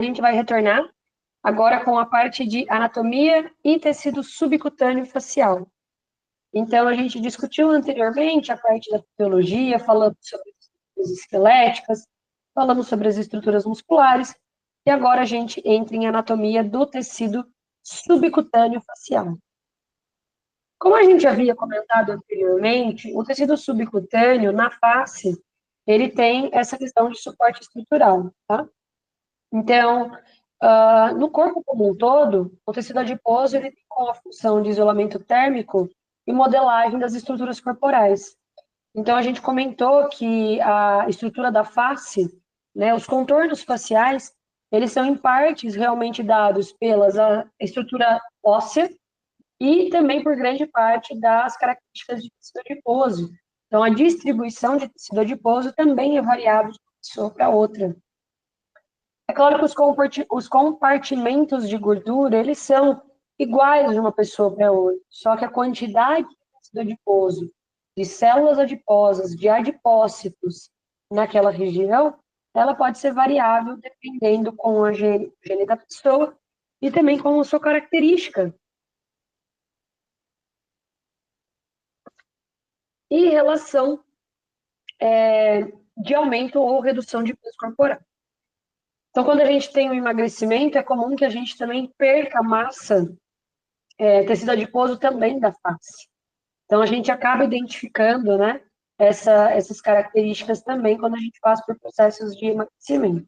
A gente vai retornar agora com a parte de anatomia e tecido subcutâneo facial. Então, a gente discutiu anteriormente a parte da fisiologia, falamos sobre as estruturas esqueléticas, falamos sobre as estruturas musculares, e agora a gente entra em anatomia do tecido subcutâneo facial. Como a gente havia comentado anteriormente, o tecido subcutâneo, na face, ele tem essa questão de suporte estrutural, tá? Então, no corpo como um todo, o tecido adiposo ele tem como a função de isolamento térmico e modelagem das estruturas corporais. Então, a gente comentou que a estrutura da face, né, os contornos faciais, eles são em partes realmente dados pela estrutura óssea e também por grande parte das características de tecido adiposo. Então, a distribuição de tecido adiposo também é variável de uma pessoa para outra. É claro que os compartimentos de gordura, eles são iguais de uma pessoa para outra, só que a quantidade de tecido adiposo, de células adiposas, de adipócitos naquela região, ela pode ser variável dependendo com a gene da pessoa e também com a sua característica. E relação de aumento ou redução de peso corporal. Então, quando a gente tem um emagrecimento, é comum que a gente também perca massa, tecido adiposo também da face. Então, a gente acaba identificando, né, essas características também quando a gente passa por processos de emagrecimento.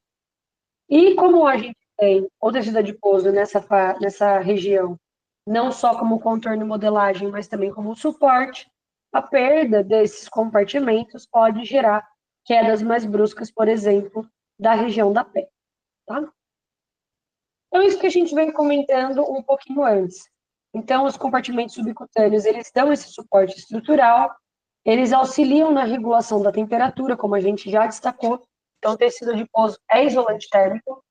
E como a gente tem o tecido adiposo nessa região, não só como contorno e modelagem, mas também como suporte, a perda desses compartimentos pode gerar quedas mais bruscas, por exemplo, da região da pele, tá? Então, isso que a gente vem comentando um pouquinho antes. Então, os compartimentos subcutâneos, eles dão esse suporte estrutural, eles auxiliam na regulação da temperatura, como a gente já destacou. Então, o tecido adiposo é isolante térmico,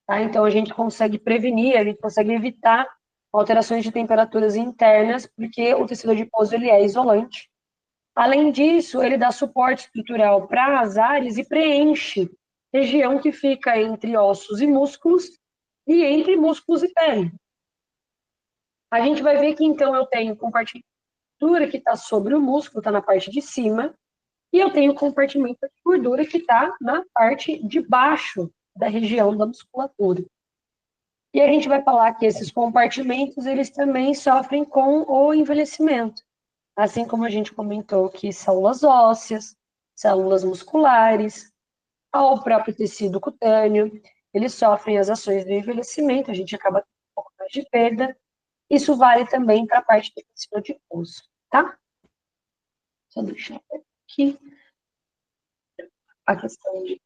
tá? Então, a gente consegue prevenir, a gente consegue evitar alterações de temperaturas internas, porque o tecido adiposo, ele é isolante. Além disso, ele dá suporte estrutural para as áreas e preenche região que fica entre ossos e músculos e entre músculos e pele. A gente vai ver que, então, eu tenho compartimento de gordura que está sobre o músculo, está na parte de cima, e eu tenho compartimento de gordura que está na parte de baixo da região da musculatura. E a gente vai falar que esses compartimentos, eles também sofrem com o envelhecimento. Assim como a gente comentou que células ósseas, células musculares, ao próprio tecido cutâneo, eles sofrem as ações do envelhecimento, a gente acaba tendo um pouco mais de perda. Isso vale também para a parte do tecido adiposo, tá? Só deixar aqui a questão de...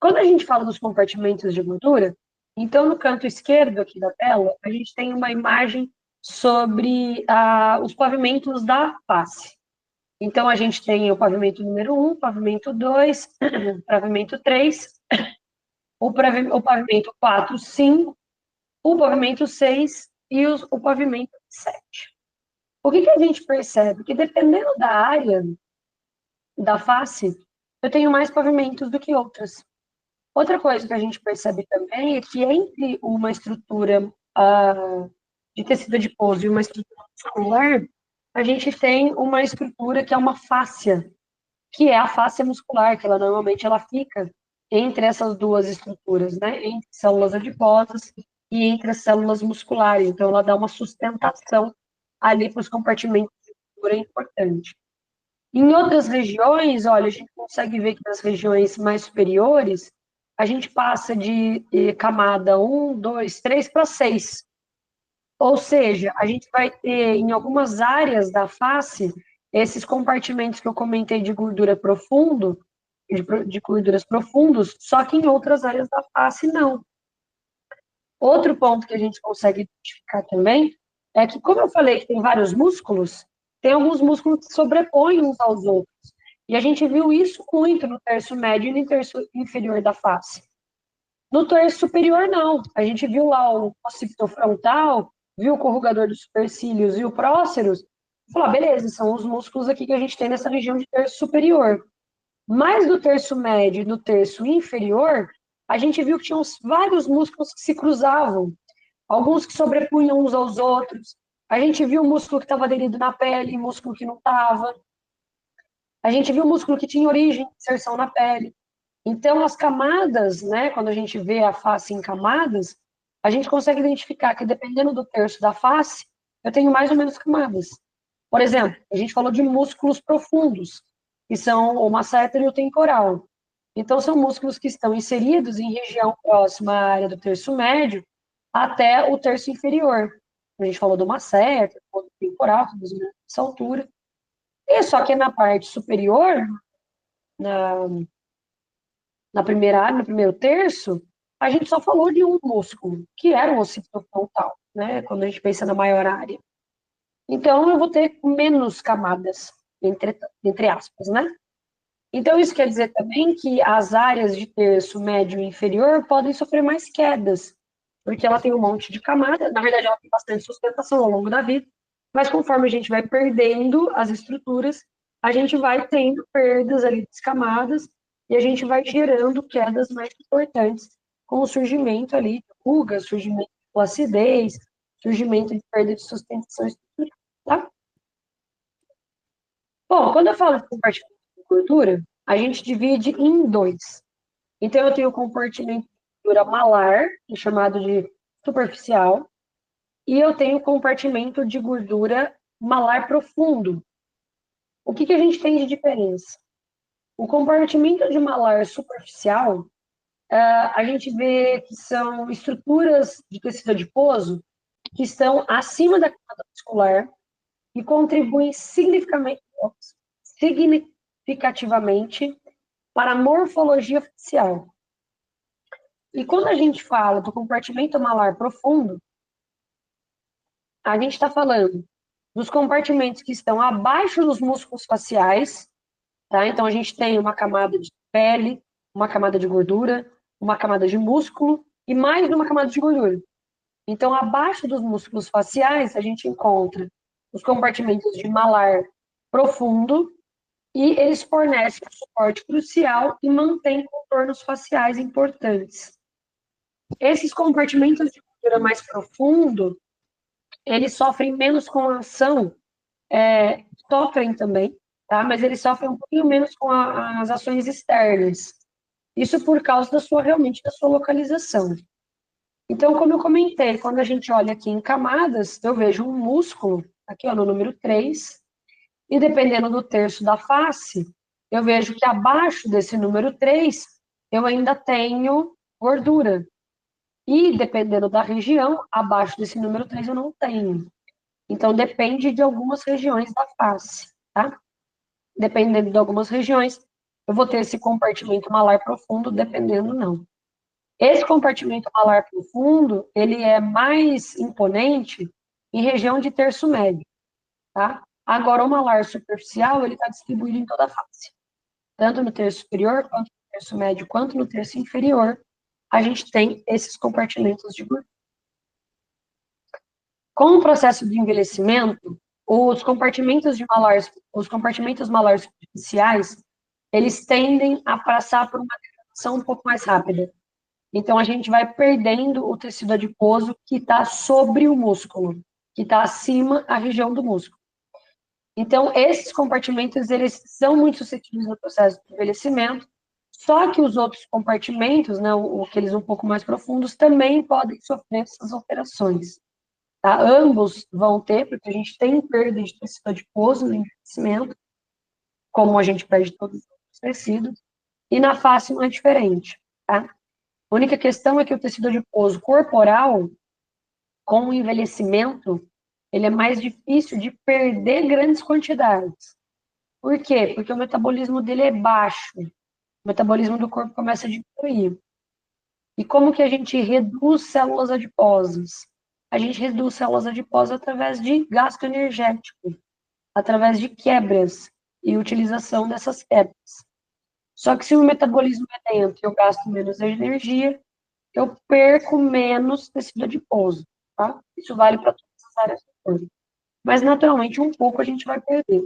Quando a gente fala dos compartimentos de gordura, então no canto esquerdo aqui da tela, a gente tem uma imagem sobre os pavimentos da face. Então, a gente tem o pavimento número 1, pavimento 2, pavimento 3, o pavimento 4, 5, o pavimento 6 e o pavimento 7. O que a gente percebe? Que dependendo da área da face, eu tenho mais pavimentos do que outras. Outra coisa que a gente percebe também é que entre uma estrutura de tecido adiposo e uma estrutura muscular, a gente tem uma estrutura que é uma fáscia, que é a fáscia muscular, que ela normalmente ela fica entre essas duas estruturas, né? Entre células adiposas e entre as células musculares. Então, ela dá uma sustentação ali para os compartimentos de gordura importante. Em outras regiões, olha, a gente consegue ver que nas regiões mais superiores, a gente passa de camada 1, 2, 3 para 6. Ou seja, a gente vai ter, em algumas áreas da face, esses compartimentos que eu comentei de gordura profundo, de gorduras profundos, só que em outras áreas da face não. Outro ponto que a gente consegue identificar também é que, como eu falei que tem vários músculos, tem alguns músculos que sobrepõem uns aos outros. E a gente viu isso muito no terço médio e no terço inferior da face. No terço superior, não. A gente viu lá o occipito frontal, viu o corrugador dos supercílios e o próceros, e falou, beleza, são os músculos aqui que a gente tem nessa região de terço superior. Mas no terço médio e no terço inferior, a gente viu que tinham vários músculos que se cruzavam, alguns que sobrepunham uns aos outros. A gente viu músculo que estava aderido na pele, músculo que não estava. A gente viu músculo que tinha origem, inserção na pele. Então, as camadas, né, quando a gente vê a face em camadas, a gente consegue identificar que, dependendo do terço da face, eu tenho mais ou menos camadas. Por exemplo, a gente falou de músculos profundos, que são o masseter e o temporal. Então, são músculos que estão inseridos em região próxima à área do terço médio até o terço inferior. A gente falou do masseter, do temporal, essa altura. E só que na parte superior, na, na primeira área, no primeiro terço, a gente só falou de um músculo, que era o occipito frontal, né? Quando a gente pensa na maior área. Então, eu vou ter menos camadas, entre aspas, né? Então, isso quer dizer também que as áreas de terço médio e inferior podem sofrer mais quedas, porque ela tem um monte de camada, na verdade, ela tem bastante sustentação ao longo da vida, mas conforme a gente vai perdendo as estruturas, a gente vai tendo perdas ali das camadas e a gente vai gerando quedas mais importantes, com o surgimento ali de rugas, surgimento de flacidez, surgimento de perda de sustentação estrutural, tá? Bom, quando eu falo de compartimento de gordura, a gente divide em dois. Então, eu tenho o compartimento de gordura malar, que é chamado de superficial, e eu tenho o compartimento de gordura malar profundo. O que a gente tem de diferença? O compartimento de malar superficial, a gente vê que são estruturas de tecido adiposo que estão acima da camada muscular e contribuem significativamente para a morfologia facial. E quando a gente fala do compartimento malar profundo, a gente está falando dos compartimentos que estão abaixo dos músculos faciais, tá? Então, a gente tem uma camada de pele, uma camada de gordura, uma camada de músculo e mais uma camada de gordura. Então, abaixo dos músculos faciais, a gente encontra os compartimentos de malar profundo e eles fornecem um suporte crucial e mantêm contornos faciais importantes. Esses compartimentos de gordura mais profundo, eles sofrem menos com a ação, sofrem também, tá? Mas eles sofrem um pouquinho menos com as ações externas. Isso por causa realmente da sua localização. Então, como eu comentei, quando a gente olha aqui em camadas, eu vejo um músculo, aqui ó, no número 3, e dependendo do terço da face, eu vejo que abaixo desse número 3, eu ainda tenho gordura. E dependendo da região, abaixo desse número 3 eu não tenho. Então, depende de algumas regiões da face, tá? Dependendo de algumas regiões, eu vou ter esse compartimento malar profundo, dependendo não. Esse compartimento malar profundo, ele é mais imponente em região de terço médio, tá? Agora, o malar superficial, ele está distribuído em toda a face. Tanto no terço superior, quanto no terço médio, quanto no terço inferior, a gente tem esses compartimentos de gordura. Com o processo de envelhecimento, os compartimentos malares superficiais, eles tendem a passar por uma degradação um pouco mais rápida. Então, a gente vai perdendo o tecido adiposo que está sobre o músculo, que está acima a região do músculo. Então, esses compartimentos, eles são muito suscetíveis no processo de envelhecimento, só que os outros compartimentos, né, aqueles um pouco mais profundos, também podem sofrer essas alterações. Tá? Ambos vão ter, porque a gente tem perda de tecido adiposo no envelhecimento, como a gente perde todos os outros tecidos, e na face não é diferente. Tá? A única questão é que o tecido adiposo corporal, com o envelhecimento, ele é mais difícil de perder grandes quantidades. Por quê? Porque o metabolismo dele é baixo. O metabolismo do corpo começa a diminuir. E como que a gente reduz células adiposas? A gente reduz células adiposas através de gasto energético, através de quebras e utilização dessas quebras. Só que se o metabolismo é lento e eu gasto menos energia, eu perco menos tecido adiposo, tá? Isso vale para todas as áreas do corpo. Mas, naturalmente, um pouco a gente vai perder.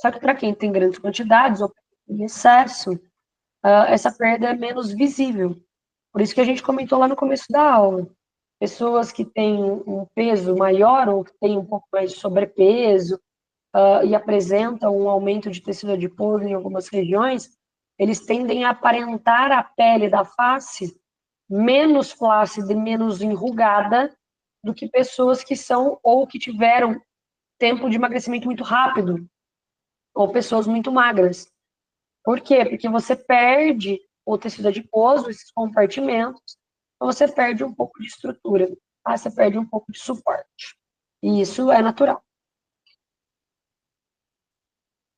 Só que para quem tem grandes quantidades, ou em excesso, essa perda é menos visível. Por isso que a gente comentou lá no começo da aula. Pessoas que têm um peso maior ou que têm um pouco mais de sobrepeso e apresentam um aumento de tecido adiposo em algumas regiões, eles tendem a aparentar a pele da face menos flácida e menos enrugada do que pessoas que são ou que tiveram tempo de emagrecimento muito rápido, ou pessoas muito magras. Por quê? Porque você perde o tecido adiposo, esses compartimentos, então você perde um pouco de estrutura, tá? Você perde um pouco de suporte. E isso é natural.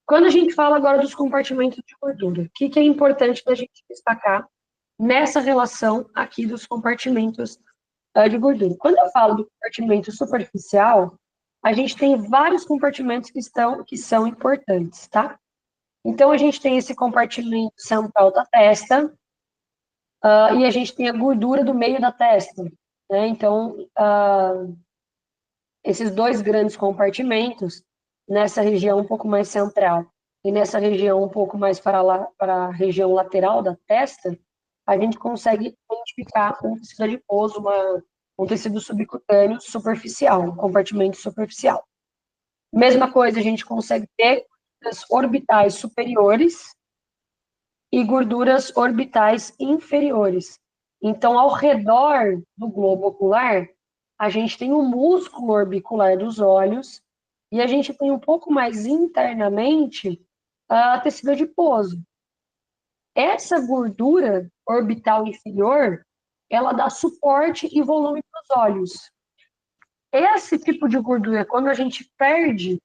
Quando a gente fala agora dos compartimentos de gordura, o que é importante da gente destacar nessa relação aqui dos compartimentos de gordura? Quando eu falo do compartimento superficial, a gente tem vários compartimentos que são importantes, tá? Então, a gente tem esse compartimento central da testa, e a gente tem a gordura do meio da testa, né? Então, esses dois grandes compartimentos, nessa região um pouco mais central e nessa região um pouco mais para lá, para a região lateral da testa, a gente consegue identificar um tecido adiposo, um tecido subcutâneo superficial, um compartimento superficial. Mesma coisa, a gente consegue ter gorduras orbitais superiores e gorduras orbitais inferiores. Então, ao redor do globo ocular, a gente tem o músculo orbicular dos olhos e a gente tem um pouco mais internamente a tecido adiposo. Essa gordura orbital inferior, ela dá suporte e volume para os olhos. Esse tipo de gordura, quando a gente perde,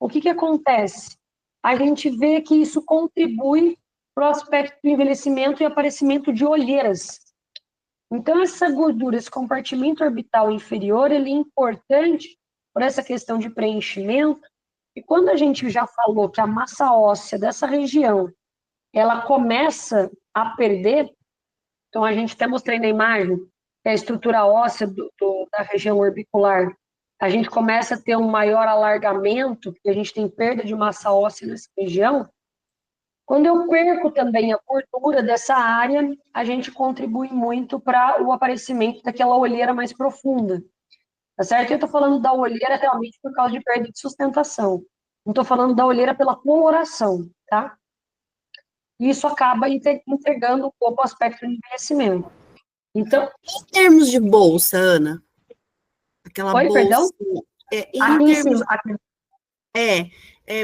o que acontece? A gente vê que isso contribui para o aspecto do envelhecimento e aparecimento de olheiras. Então, essa gordura, esse compartimento orbital inferior, ele é importante por essa questão de preenchimento. E quando a gente já falou que a massa óssea dessa região, ela começa a perder, então a gente até mostrei na imagem, que a estrutura óssea da região orbicular, a gente começa a ter um maior alargamento, porque a gente tem perda de massa óssea nessa região. Quando eu perco também a gordura dessa área, a gente contribui muito para o aparecimento daquela olheira mais profunda, tá certo? Eu estou falando da olheira realmente por causa de perda de sustentação. Não estou falando da olheira pela coloração, tá? E isso acaba entregando um pouco o aspecto de envelhecimento. Então, em termos de bolsa, Ana, aquela oi, bolsa, perdão? em Aqui em termos, cima. Aqui.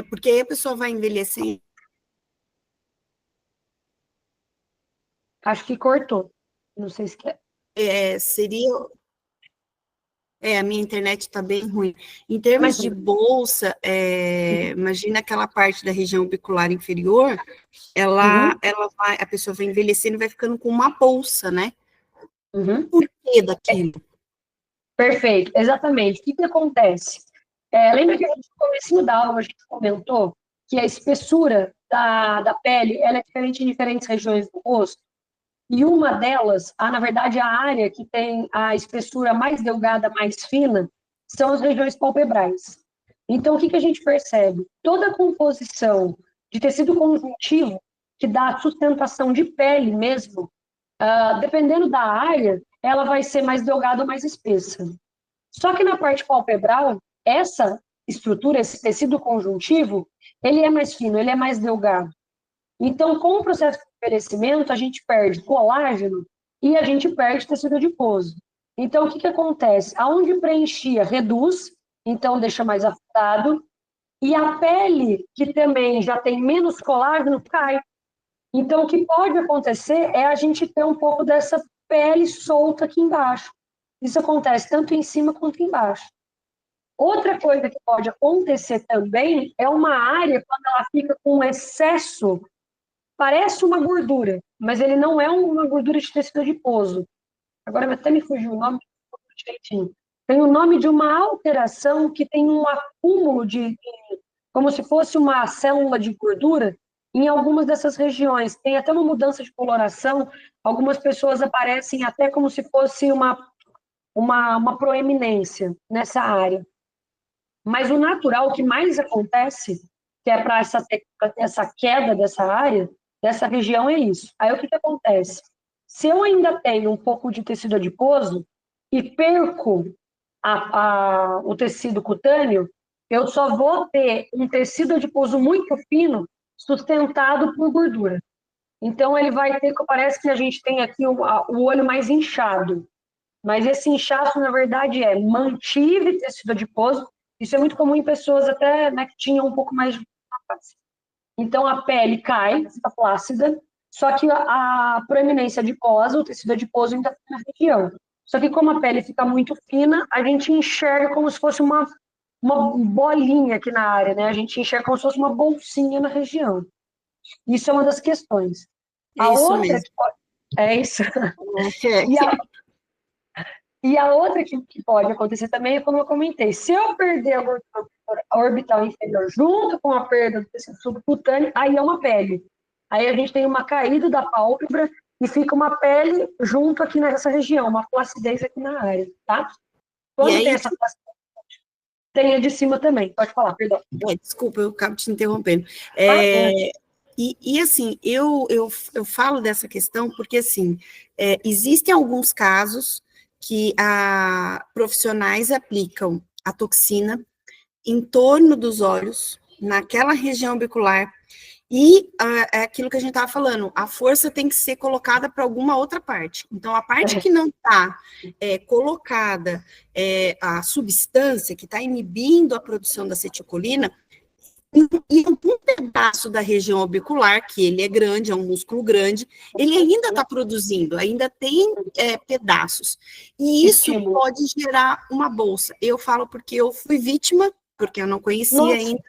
Porque aí a pessoa vai envelhecendo. Acho que cortou. Não sei se quer. Seria. A minha internet está bem ruim. Em termos de Imagina. bolsa, imagina aquela parte da região bicular inferior, Uhum, ela vai, a pessoa vai envelhecendo e vai ficando com uma bolsa, né? uhum. Por que daquilo? Perfeito, exatamente. O que acontece? Lembra que no comecinho da aula a gente comentou que a espessura da pele ela é diferente em diferentes regiões do rosto? E uma delas, na verdade, a área que tem a espessura mais delgada, mais fina, são as regiões palpebrais. Então, o que a gente percebe? Toda a composição de tecido conjuntivo, que dá sustentação de pele mesmo, dependendo da área, ela vai ser mais delgada ou mais espessa. Só que na parte palpebral, essa estrutura, esse tecido conjuntivo, ele é mais fino, ele é mais delgado. Então, com o processo de envelhecimento, a gente perde colágeno e a gente perde tecido adiposo. Então, o que acontece? Aonde preenchia, reduz, então deixa mais afetado, e a pele, que também já tem menos colágeno, cai. Então, o que pode acontecer é a gente ter um pouco dessa pele solta aqui embaixo. Isso acontece tanto em cima quanto embaixo. Outra coisa que pode acontecer também é uma área quando ela fica com excesso, parece uma gordura, mas ele não é uma gordura de tecido adiposo. Agora até me fugiu o nome direitinho. Tem o nome de uma alteração que tem um acúmulo como se fosse uma célula de gordura em algumas dessas regiões. Tem até uma mudança de coloração, algumas pessoas aparecem até como se fosse uma proeminência nessa área. Mas o natural, o que mais acontece que é para essa queda dessa área, dessa região, é isso. Aí o que acontece? Se eu ainda tenho um pouco de tecido adiposo e perco o tecido cutâneo, eu só vou ter um tecido adiposo muito fino sustentado por gordura. Então, ele vai ter, parece que a gente tem aqui o olho mais inchado, mas esse inchaço, na verdade, mantive tecido adiposo. Isso é muito comum em pessoas até, né, que tinham um pouco mais de face. Então, a pele cai, fica flácida, só que a proeminência adiposa, o tecido adiposo ainda fica na região. Só que como a pele fica muito fina, a gente enxerga como se fosse uma bolinha aqui na área, né? A gente enxerga como se fosse uma bolsinha na região. Isso é uma das questões. É A isso outra mesmo. que pode... É isso. É. E a outra que pode acontecer também é como eu comentei. Se eu perder a gordura orbital inferior junto com a perda do tecido subcutâneo, aí é uma pele. Aí a gente tem uma caída da pálpebra e fica uma pele junto aqui nessa região, uma flacidez aqui na área, tá? E Quando tem aí, essa flacidez, tem a de cima também. Pode falar, perdão. desculpa, eu acabo te interrompendo. Ah, E assim, eu falo dessa questão porque, assim, existem alguns casos que profissionais aplicam a toxina em torno dos olhos, naquela região orbicular, e é aquilo que a gente estava falando, a força tem que ser colocada para alguma outra parte. Então, a parte que não está colocada, a substância que está inibindo a produção da acetilcolina, e um pedaço da região orbicular, que ele é grande, é um músculo grande, ele ainda está produzindo, ainda tem pedaços. E isso estímulo. pode gerar uma bolsa. Eu falo porque eu fui vítima, porque eu não conhecia Nossa. ainda,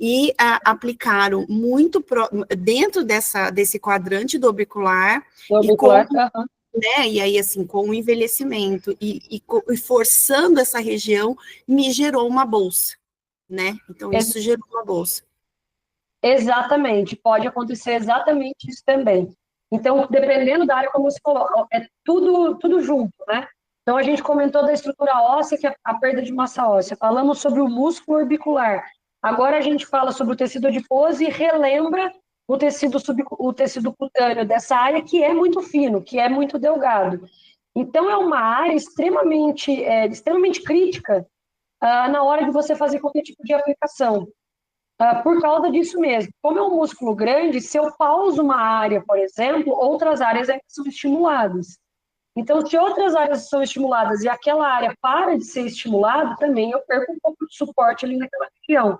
e aplicaram muito dentro desse quadrante do orbicular, Orbicular, e aí, assim, com o envelhecimento e forçando essa região, me gerou uma bolsa, né? Então, isso gerou uma bolsa. Exatamente, pode acontecer exatamente isso também. Então, dependendo da área, como você falou, é tudo junto, né? Então, a gente comentou da estrutura óssea, que é a perda de massa óssea. Falamos sobre o músculo orbicular. Agora a gente fala sobre o tecido adiposo e relembra o tecido cutâneo dessa área, que é muito fino, que é muito delgado. Então, é uma área extremamente crítica na hora de você fazer qualquer tipo de aplicação. Por causa disso mesmo. Como é um músculo grande, se eu pauso uma área, por exemplo, outras áreas são estimuladas. Então, se outras áreas são estimuladas e aquela área para de ser estimulada, também eu perco um pouco de suporte ali naquela região.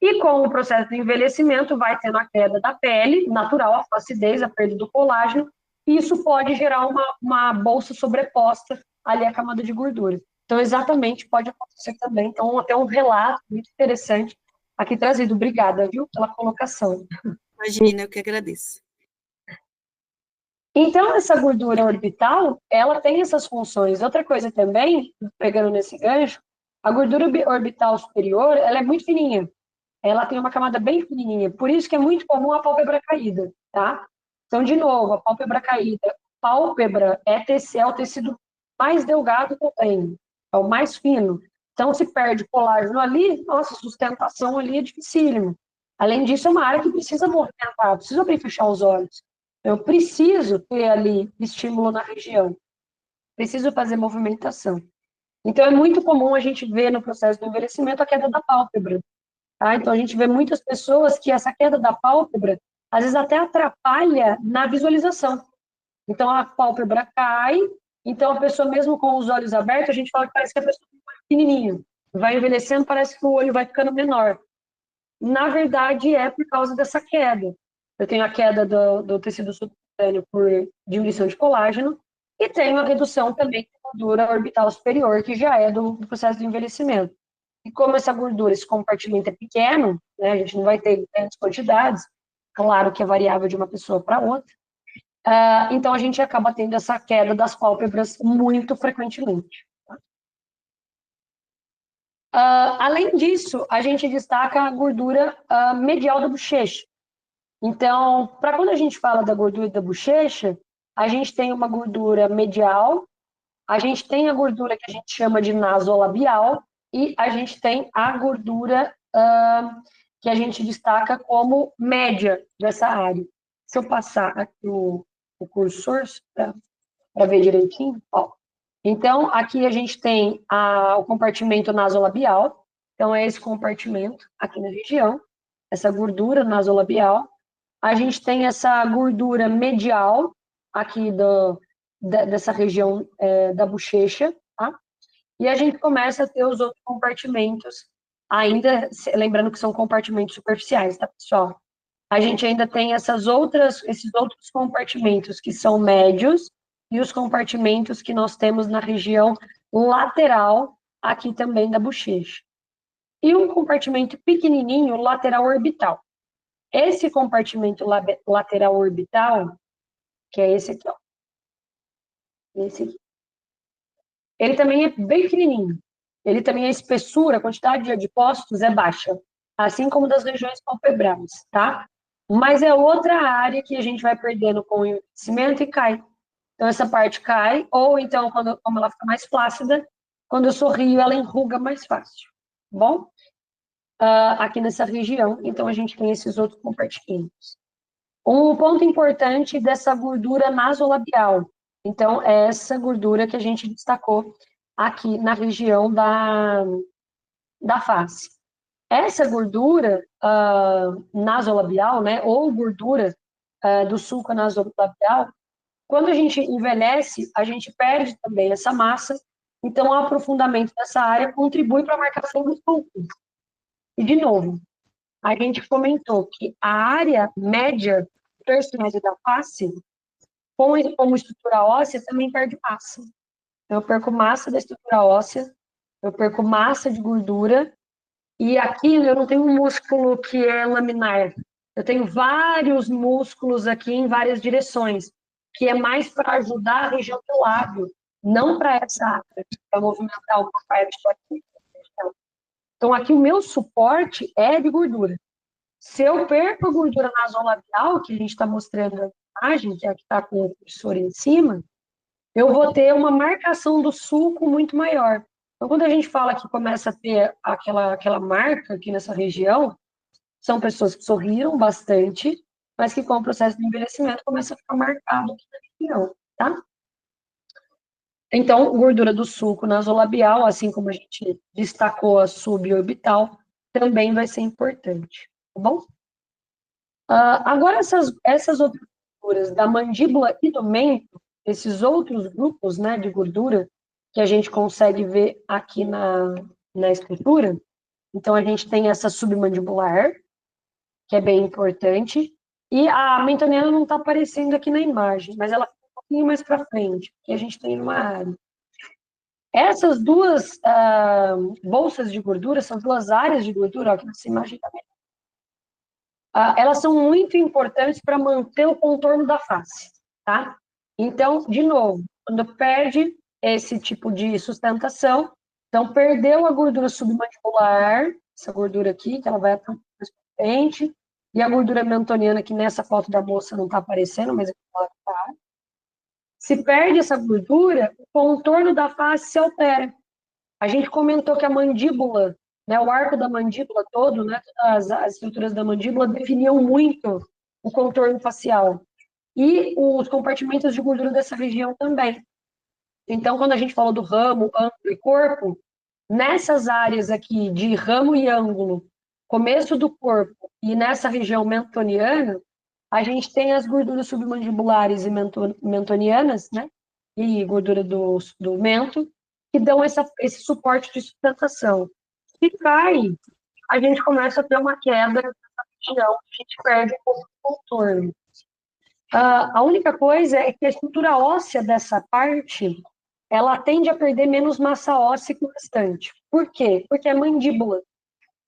E com o processo de envelhecimento, vai tendo a queda da pele, natural, a flacidez, a perda do colágeno, e isso pode gerar uma bolsa sobreposta ali à camada de gordura. Então, exatamente, pode acontecer também. Então, até um relato muito interessante aqui trazido. Obrigada, viu, pela colocação. Imagina, eu que agradeço. Então, essa gordura orbital, ela tem essas funções. Outra coisa também, pegando nesse gancho, a gordura orbital superior, ela é muito fininha. Ela tem uma camada bem pequenininha. Por isso que é muito comum a pálpebra caída, tá? Então, de novo, a pálpebra caída. Pálpebra é o tecido mais delgado que eu tenho. É o mais fino. Então, se perde colágeno ali, nossa, sustentação ali é dificílimo. Além disso, é uma área que precisa movimentar, precisa abrir e fechar os olhos. Eu preciso ter ali estímulo na região. Preciso fazer movimentação. Então, é muito comum a gente ver no processo do envelhecimento a queda da pálpebra. Tá? Então, a gente vê muitas pessoas que essa queda da pálpebra, às vezes até atrapalha na visualização. Então, a pálpebra cai, então a pessoa, mesmo com os olhos abertos, a gente fala que parece que a pessoa é pequenininha. Vai envelhecendo, parece que o olho vai ficando menor. Na verdade, é por causa dessa queda. Eu tenho a queda do tecido subcutâneo por diminuição de colágeno e tenho a redução também da gordura orbital superior, que já é do processo de envelhecimento. E como essa gordura, esse compartimento é pequeno, né, a gente não vai ter grandes quantidades, claro que é variável de uma pessoa para outra, então a gente acaba tendo essa queda das pálpebras muito frequentemente. Além disso, a gente destaca a gordura medial da bochecha. Então, para quando a gente fala da gordura da bochecha, a gente tem uma gordura medial, a gente tem a gordura que a gente chama de nasolabial e a gente tem a gordura que a gente destaca como média dessa área. Se eu passar aqui o cursor para ver direitinho, ó. Então, aqui a gente tem o compartimento nasolabial. Então, é esse compartimento aqui na região, essa gordura nasolabial. A gente tem essa gordura medial aqui dessa região da bochecha, tá? E a gente começa a ter os outros compartimentos, ainda, lembrando que são compartimentos superficiais, tá, pessoal? A gente ainda tem esses outros compartimentos que são médios e os compartimentos que nós temos na região lateral, aqui também da bochecha. E um compartimento pequenininho, lateral orbital. Esse compartimento lateral orbital, que é esse aqui, ó. Esse aqui. Ele também é bem pequenininho. Ele também, a espessura, a quantidade de adipócitos é baixa, assim como das regiões palpebrais, tá? Mas é outra área que a gente vai perdendo com o envelhecimento e cai. Então, essa parte cai, ou então, como ela fica mais flácida, quando eu sorrio, ela enruga mais fácil, tá bom? Aqui nessa região, então, a gente tem esses outros compartimentos. Um ponto importante dessa gordura nasolabial. Então, é essa gordura que a gente destacou aqui na região da face. Essa gordura nasolabial, né, ou gordura do sulco nasolabial, quando a gente envelhece, a gente perde também essa massa, então o aprofundamento dessa área contribui para a marcação do sulco. E, de novo, a gente comentou que a área média, terço médio da face, como estrutura óssea, também perde massa. Então, eu perco massa da estrutura óssea, eu perco massa de gordura, e aqui eu não tenho um músculo que é laminar. Eu tenho vários músculos aqui em várias direções, que é mais para ajudar a região do lábio, não para essa área, para movimentar uma parte aqui. Então, aqui o meu suporte é de gordura. Se eu perco a gordura nasolabial, que a gente está mostrando na imagem, que é a que está com o cursor em cima, eu vou ter uma marcação do sulco muito maior. Então, quando a gente fala que começa a ter aquela marca aqui nessa região, são pessoas que sorriram bastante, mas que com o processo de envelhecimento começa a ficar marcado aqui na região, tá? Então, gordura do sulco nasolabial, assim como a gente destacou a suborbital, também vai ser importante, tá bom? Agora, essas outras gorduras da mandíbula e do mento, esses outros grupos, né, de gordura que a gente consegue ver aqui na estrutura, então a gente tem essa submandibular, que é bem importante, e a mentoniana não está aparecendo aqui na imagem, mas ela fica um pouquinho mais para frente, que a gente tem numa área. Essas duas bolsas de gordura, são duas áreas de gordura, ó, que nessa imagem também. Elas são muito importantes para manter o contorno da face, tá? Então, de novo, quando perde esse tipo de sustentação, então perdeu a gordura submandibular, essa gordura aqui, que ela vai até mais para frente, e a gordura mentoniana, que nessa foto da moça não está aparecendo, mas aqui ela está. Se perde essa gordura, o contorno da face se altera. A gente comentou que a mandíbula, né, o arco da mandíbula todo, né, as estruturas da mandíbula definiam muito o contorno facial. E os compartimentos de gordura dessa região também. Então, quando a gente falou do ramo, ângulo e corpo, nessas áreas aqui de ramo e ângulo, começo do corpo e nessa região mentoniana, a gente tem as gorduras submandibulares e mentonianas, né, e gordura do mento, que dão esse suporte de sustentação. Se cai, a gente começa a ter uma queda nessa região, a gente perde um pouco do contorno. A única coisa é que a estrutura óssea dessa parte, ela tende a perder menos massa óssea que o restante. Por quê? Porque é mandíbula.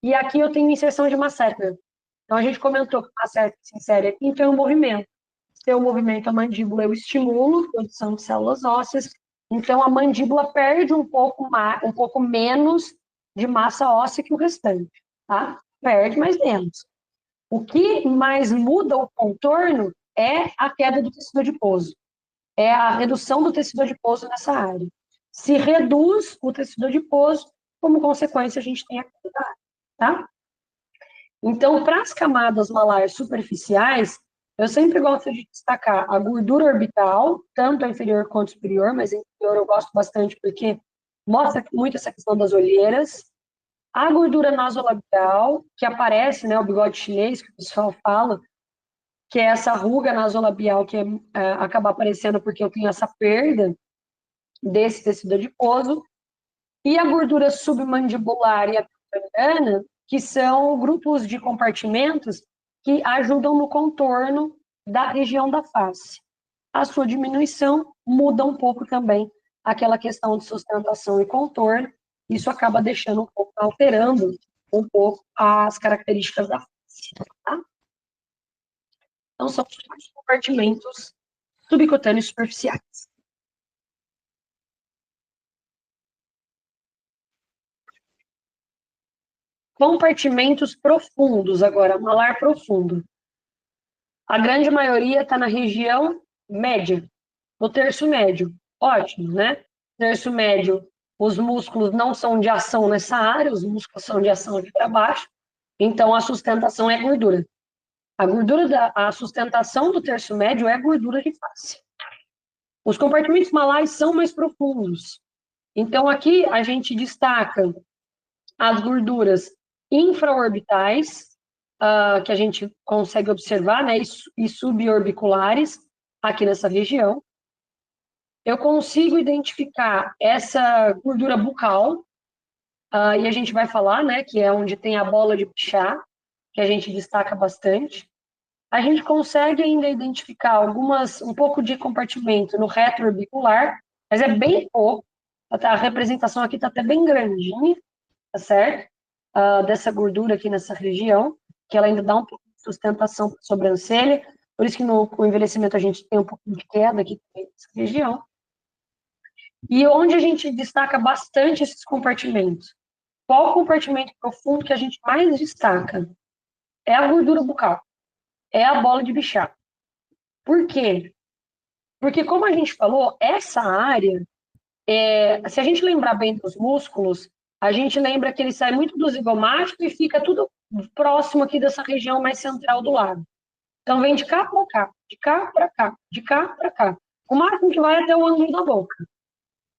E aqui eu tenho inserção de masseter. Então, a gente comentou que a masseter se insere aqui, então é um movimento. Se eu movimento a mandíbula, eu estimulo a produção de células ósseas. Então, a mandíbula perde um pouco menos de massa óssea que o restante, tá? Perde, mas menos. O que mais muda o contorno é a queda do tecido adiposo. É a redução do tecido adiposo nessa área. Se reduz o tecido adiposo, como consequência, a gente tem a queda, tá? Então, para as camadas malares superficiais, eu sempre gosto de destacar a gordura orbital, tanto a inferior quanto a superior, mas a inferior eu gosto bastante porque mostra muito essa questão das olheiras. A gordura nasolabial, que aparece, né, o bigode chinês, que o pessoal fala, que é essa ruga nasolabial que acaba aparecendo porque eu tenho essa perda desse tecido adiposo, e a gordura submandibular e a puberdana, que são grupos de compartimentos que ajudam no contorno da região da face. A sua diminuição muda um pouco também aquela questão de sustentação e contorno, isso acaba deixando um pouco, alterando um pouco as características da face. Tá? Então, são os compartimentos subcutâneos superficiais. Compartimentos profundos, agora, malar profundo. A grande maioria está na região média, no terço médio. Ótimo, né? Terço médio, os músculos não são de ação nessa área, os músculos são de ação aqui para baixo, então a sustentação é gordura. A sustentação do terço médio é gordura de face. Os compartimentos malares são mais profundos. Então aqui a gente destaca as gorduras infraorbitais, que a gente consegue observar, né, e suborbiculares aqui nessa região. Eu consigo identificar essa gordura bucal, e a gente vai falar, né, que é onde tem a bola de Bichat, que a gente destaca bastante. A gente consegue ainda identificar um pouco de compartimento no retroorbicular, mas é bem pouco. A representação aqui está até bem grandinha, tá certo? Dessa gordura aqui nessa região, que ela ainda dá um pouco de sustentação para a sobrancelha, por isso que com o envelhecimento a gente tem um pouco de queda aqui nessa região. E onde a gente destaca bastante esses compartimentos? Qual o compartimento profundo que a gente mais destaca? É a gordura bucal, é a bola de Bichat. Por quê? Porque, como a gente falou, essa área, se a gente lembrar bem dos músculos, a gente lembra que ele sai muito do zigomático e fica tudo próximo aqui dessa região mais central do lado. Então, vem de cá para cá, de cá para cá, de cá para cá. O máximo que vai até o ângulo da boca.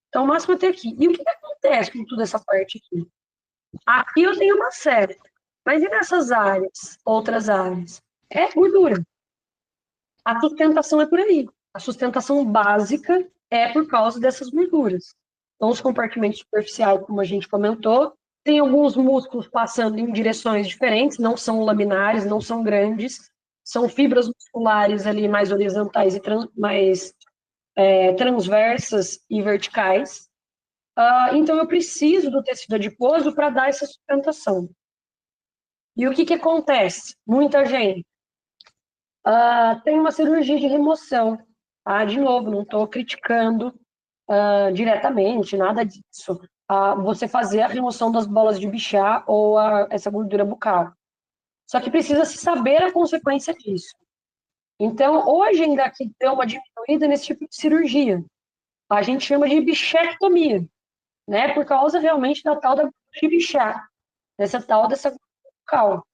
Então, o máximo até aqui. E o que acontece com toda essa parte aqui? Aqui eu tenho uma série. Mas e nessas áreas, outras áreas? É gordura. A sustentação é por aí. A sustentação básica é por causa dessas gorduras. Então, os compartimentos superficiais, como a gente comentou, tem alguns músculos passando em direções diferentes, não são laminares, não são grandes, são fibras musculares ali mais horizontais e mais transversas e verticais. Então, eu preciso do tecido adiposo para dar essa sustentação. E o que acontece? Muita gente tem uma cirurgia de remoção. De novo, não estou criticando diretamente, nada disso. Você fazer a remoção das bolas de Bichat ou essa gordura bucal. Só que precisa se saber a consequência disso. Então, hoje ainda aqui tem uma diminuída nesse tipo de cirurgia. A gente chama de bichectomia, né? Por causa realmente da tal da gordura de Bichat, dessa gordura bucal.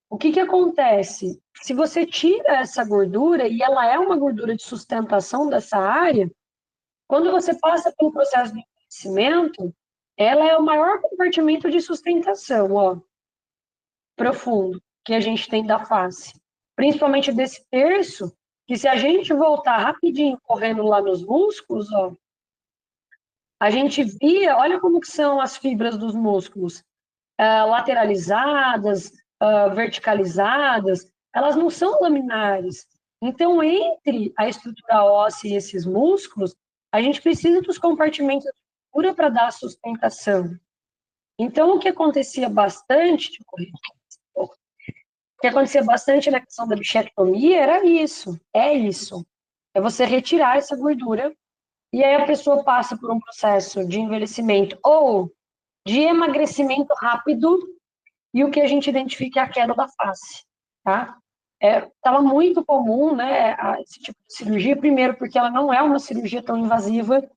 O que acontece? Se você tira essa gordura, e ela é uma gordura de sustentação dessa área, quando você passa pelo processo de envelhecimento, ela é o maior compartimento de sustentação, profundo, que a gente tem da face. Principalmente desse terço, que se a gente voltar rapidinho correndo lá nos músculos, a gente via, olha como que são as fibras dos músculos, lateralizadas, verticalizadas, elas não são laminares. Então, entre a estrutura óssea e esses músculos, a gente precisa dos compartimentos de gordura para dar sustentação. Então, o que acontecia bastante, na questão da bichectomia era isso, é você retirar essa gordura, e aí a pessoa passa por um processo de envelhecimento ou de emagrecimento rápido, e o que a gente identifica é a queda da face, tá? Estava muito comum, né, esse tipo de cirurgia, primeiro porque ela não é uma cirurgia tão invasiva,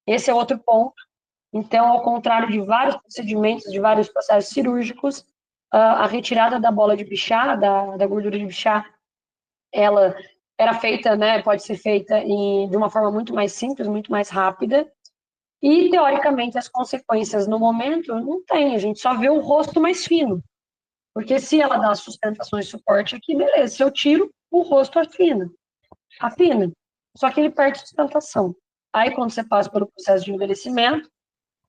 esse é outro ponto. Então, ao contrário de vários procedimentos, de vários processos cirúrgicos, a retirada da bola de Bichat, da gordura de Bichat, ela era feita, né, pode ser feita de uma forma muito mais simples, muito mais rápida, e, teoricamente, as consequências no momento não tem, a gente só vê o rosto mais fino, porque se ela dá sustentação e suporte aqui, beleza, se eu tiro, o rosto afina, só que ele perde sustentação. Aí, quando você passa pelo processo de envelhecimento,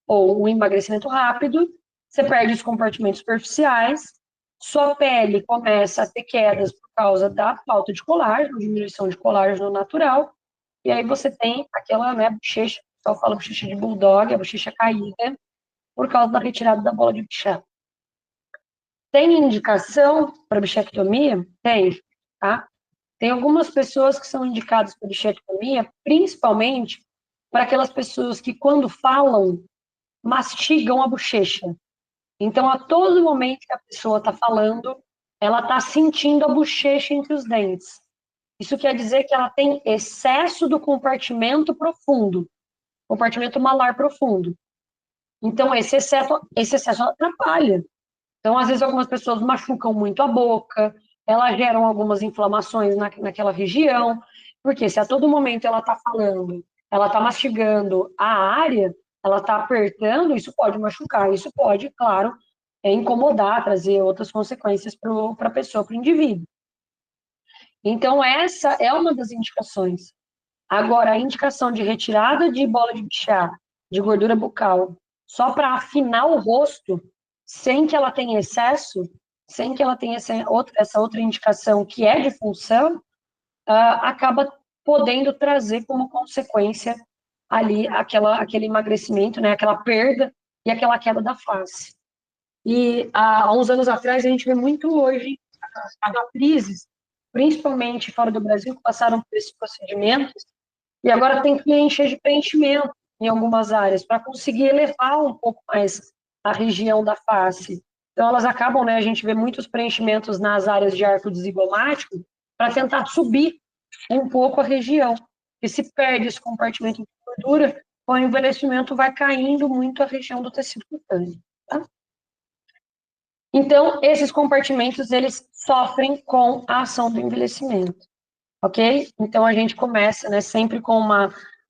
ou o emagrecimento rápido, você perde os compartimentos superficiais, sua pele começa a ter quedas por causa da falta de colágeno, diminuição de colágeno natural, e aí você tem aquela, né, bochecha, o pessoal fala bochecha de bulldog, a bochecha caída, por causa da retirada da bola de Bichat. Tem indicação para bichectomia? Tem, tá? Tem algumas pessoas que são indicadas para bichectomia, principalmente para aquelas pessoas que, quando falam, mastigam a bochecha. Então, a todo momento que a pessoa está falando, ela está sentindo a bochecha entre os dentes. Isso quer dizer que ela tem excesso do compartimento profundo, compartimento malar profundo. Então, esse excesso atrapalha. Então, às vezes, algumas pessoas machucam muito a boca, elas geram algumas inflamações naquela região, porque se a todo momento ela está falando, ela está mastigando a área, ela está apertando, isso pode machucar, isso pode, claro, incomodar, trazer outras consequências para a pessoa, para o indivíduo. Então, essa é uma das indicações. Agora, a indicação de retirada de bola de Bichat, de gordura bucal, só para afinar o rosto, sem que ela tenha excesso, sem que ela tenha essa outra indicação que é de função, acaba podendo trazer como consequência ali aquele emagrecimento, né, aquela perda e aquela queda da face. E há uns anos atrás, a gente vê muito hoje as atrizes, principalmente fora do Brasil, que passaram por esses procedimentos, e agora tem que encher de preenchimento em algumas áreas, para conseguir elevar um pouco mais a região da face. Então, elas acabam, né, a gente vê muitos preenchimentos nas áreas de arco desiggomático, para tentar subir um pouco a região. E se perde esse compartimento de gordura, com o envelhecimento vai caindo muito a região do tecido cutâneo. Tá? Então, esses compartimentos, eles sofrem com a ação do envelhecimento, ok? Então, a gente começa, né, sempre com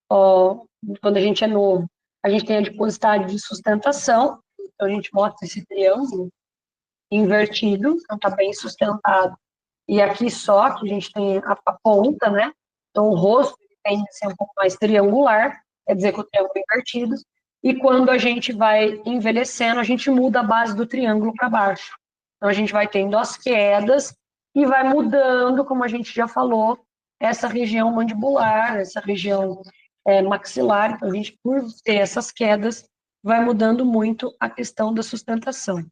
quando a gente é novo, a gente tem a adiposidade de sustentação, então a gente mostra esse triângulo invertido, então está bem sustentado, e aqui só que a gente tem a ponta, né? Então, o rosto tende a ser um pouco mais triangular, quer dizer, com o triângulo invertido, e quando a gente vai envelhecendo, a gente muda a base do triângulo para baixo. Então, a gente vai tendo as quedas e vai mudando, como a gente já falou, essa região mandibular, essa região maxilar. Então, a gente, por ter essas quedas, vai mudando muito a questão da sustentação.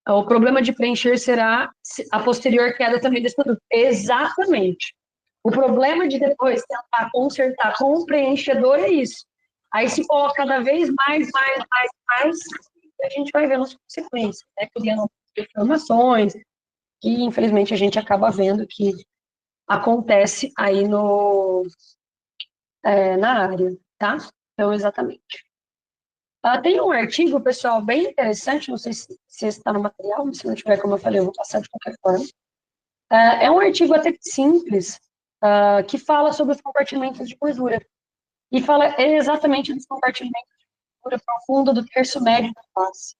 O problema de preencher será a posterior queda também desse produto. Exatamente. O problema de depois tentar consertar com o preenchedor é isso. Aí se coloca cada vez mais, e a gente vai vendo as consequências, né? Criando informações, que infelizmente a gente acaba vendo que acontece aí na área, tá? Então, exatamente. Tem um artigo, pessoal, bem interessante, não sei se está no material, mas se não tiver, como eu falei, eu vou passar de qualquer forma. É um artigo até simples, que fala sobre os compartimentos de gordura. E fala exatamente dos compartimentos de gordura profunda do terço médio da face.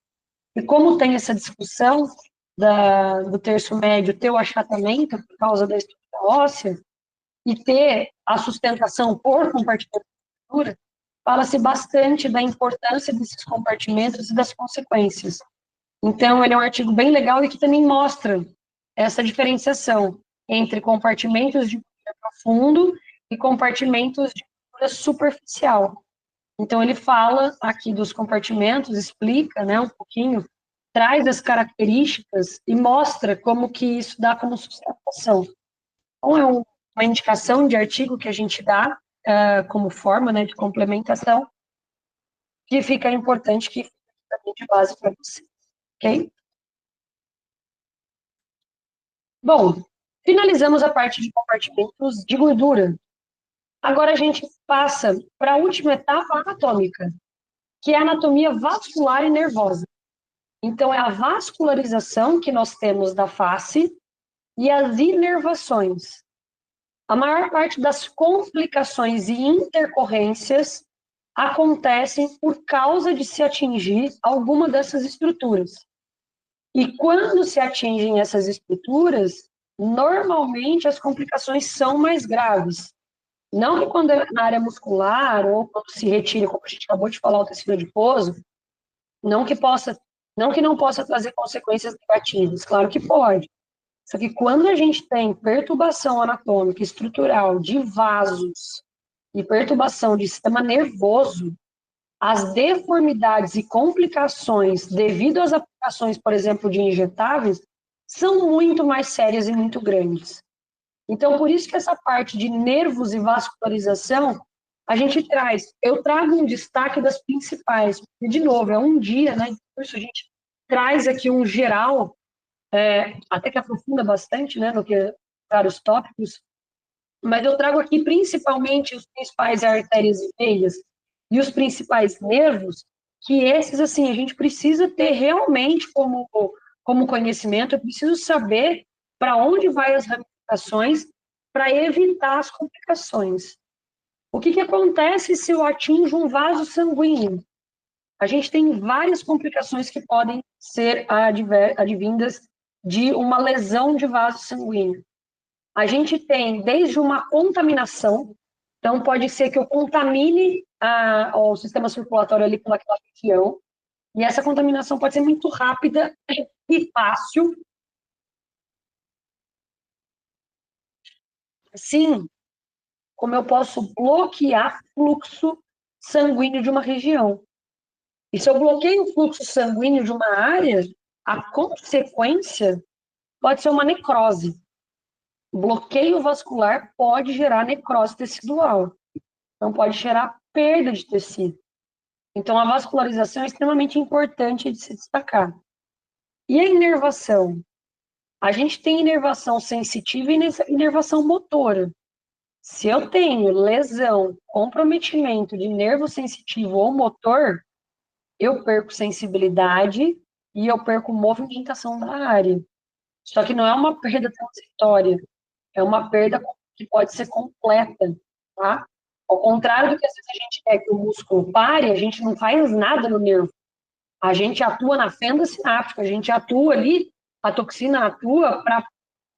E como tem essa discussão do terço médio ter o achatamento por causa da estrutura óssea e ter a sustentação por compartimento de gordura, fala-se bastante da importância desses compartimentos e das consequências. Então, ele é um artigo bem legal e que também mostra essa diferenciação entre compartimentos de gordura profundo e compartimentos de gordura superficial. Então, ele fala aqui dos compartimentos, explica, né, um pouquinho, traz as características e mostra como que isso dá como sustentação. Então, é uma indicação de artigo que a gente dá como forma, né, de complementação, que fica importante, que fica de base para você, ok? Bom, finalizamos a parte de compartimentos de gordura. Agora a gente passa para a última etapa anatômica, que é a anatomia vascular e nervosa. Então, é a vascularização que nós temos da face e as inervações. A maior parte das complicações e intercorrências acontecem por causa de se atingir alguma dessas estruturas. E quando se atingem essas estruturas, normalmente as complicações são mais graves. Não que quando é na área muscular ou quando se retira, como a gente acabou de falar, o tecido adiposo, não que não possa trazer consequências negativas, claro que pode. Só que quando a gente tem perturbação anatômica estrutural de vasos e perturbação de sistema nervoso, as deformidades e complicações devido às aplicações, por exemplo, de injetáveis, são muito mais sérias e muito grandes. Então, por isso que essa parte de nervos e vascularização, a gente traz, eu trago um destaque das principais, porque, de novo, é um dia, né? Por isso a gente traz aqui um geral, até que aprofunda bastante, né, no que vários tópicos, mas eu trago aqui principalmente os principais artérias e veias e os principais nervos, que esses, assim, a gente precisa ter realmente como conhecimento, eu preciso saber para onde vai as ramificações para evitar as complicações. O que acontece se eu atinjo um vaso sanguíneo? A gente tem várias complicações que podem ser advindas de uma lesão de vaso sanguíneo. A gente tem desde uma contaminação, então pode ser que eu contamine o sistema circulatório ali pelaquela região, e essa contaminação pode ser muito rápida e fácil. Sim, como eu posso bloquear fluxo sanguíneo de uma região. E se eu bloqueio o fluxo sanguíneo de uma área, a consequência pode ser uma necrose. O bloqueio vascular pode gerar necrose tecidual. Então, pode gerar perda de tecido. Então, a vascularização é extremamente importante de se destacar. E a inervação? A gente tem inervação sensitiva e inervação motora. Se eu tenho lesão, comprometimento de nervo sensitivo ou motor, eu perco sensibilidade e eu perco movimentação da área. Só que não é uma perda transitória, é uma perda que pode ser completa, tá? Ao contrário do que às vezes a gente quer que o músculo pare, a gente não faz nada no nervo. A gente atua na fenda sináptica, a gente atua ali, a toxina atua para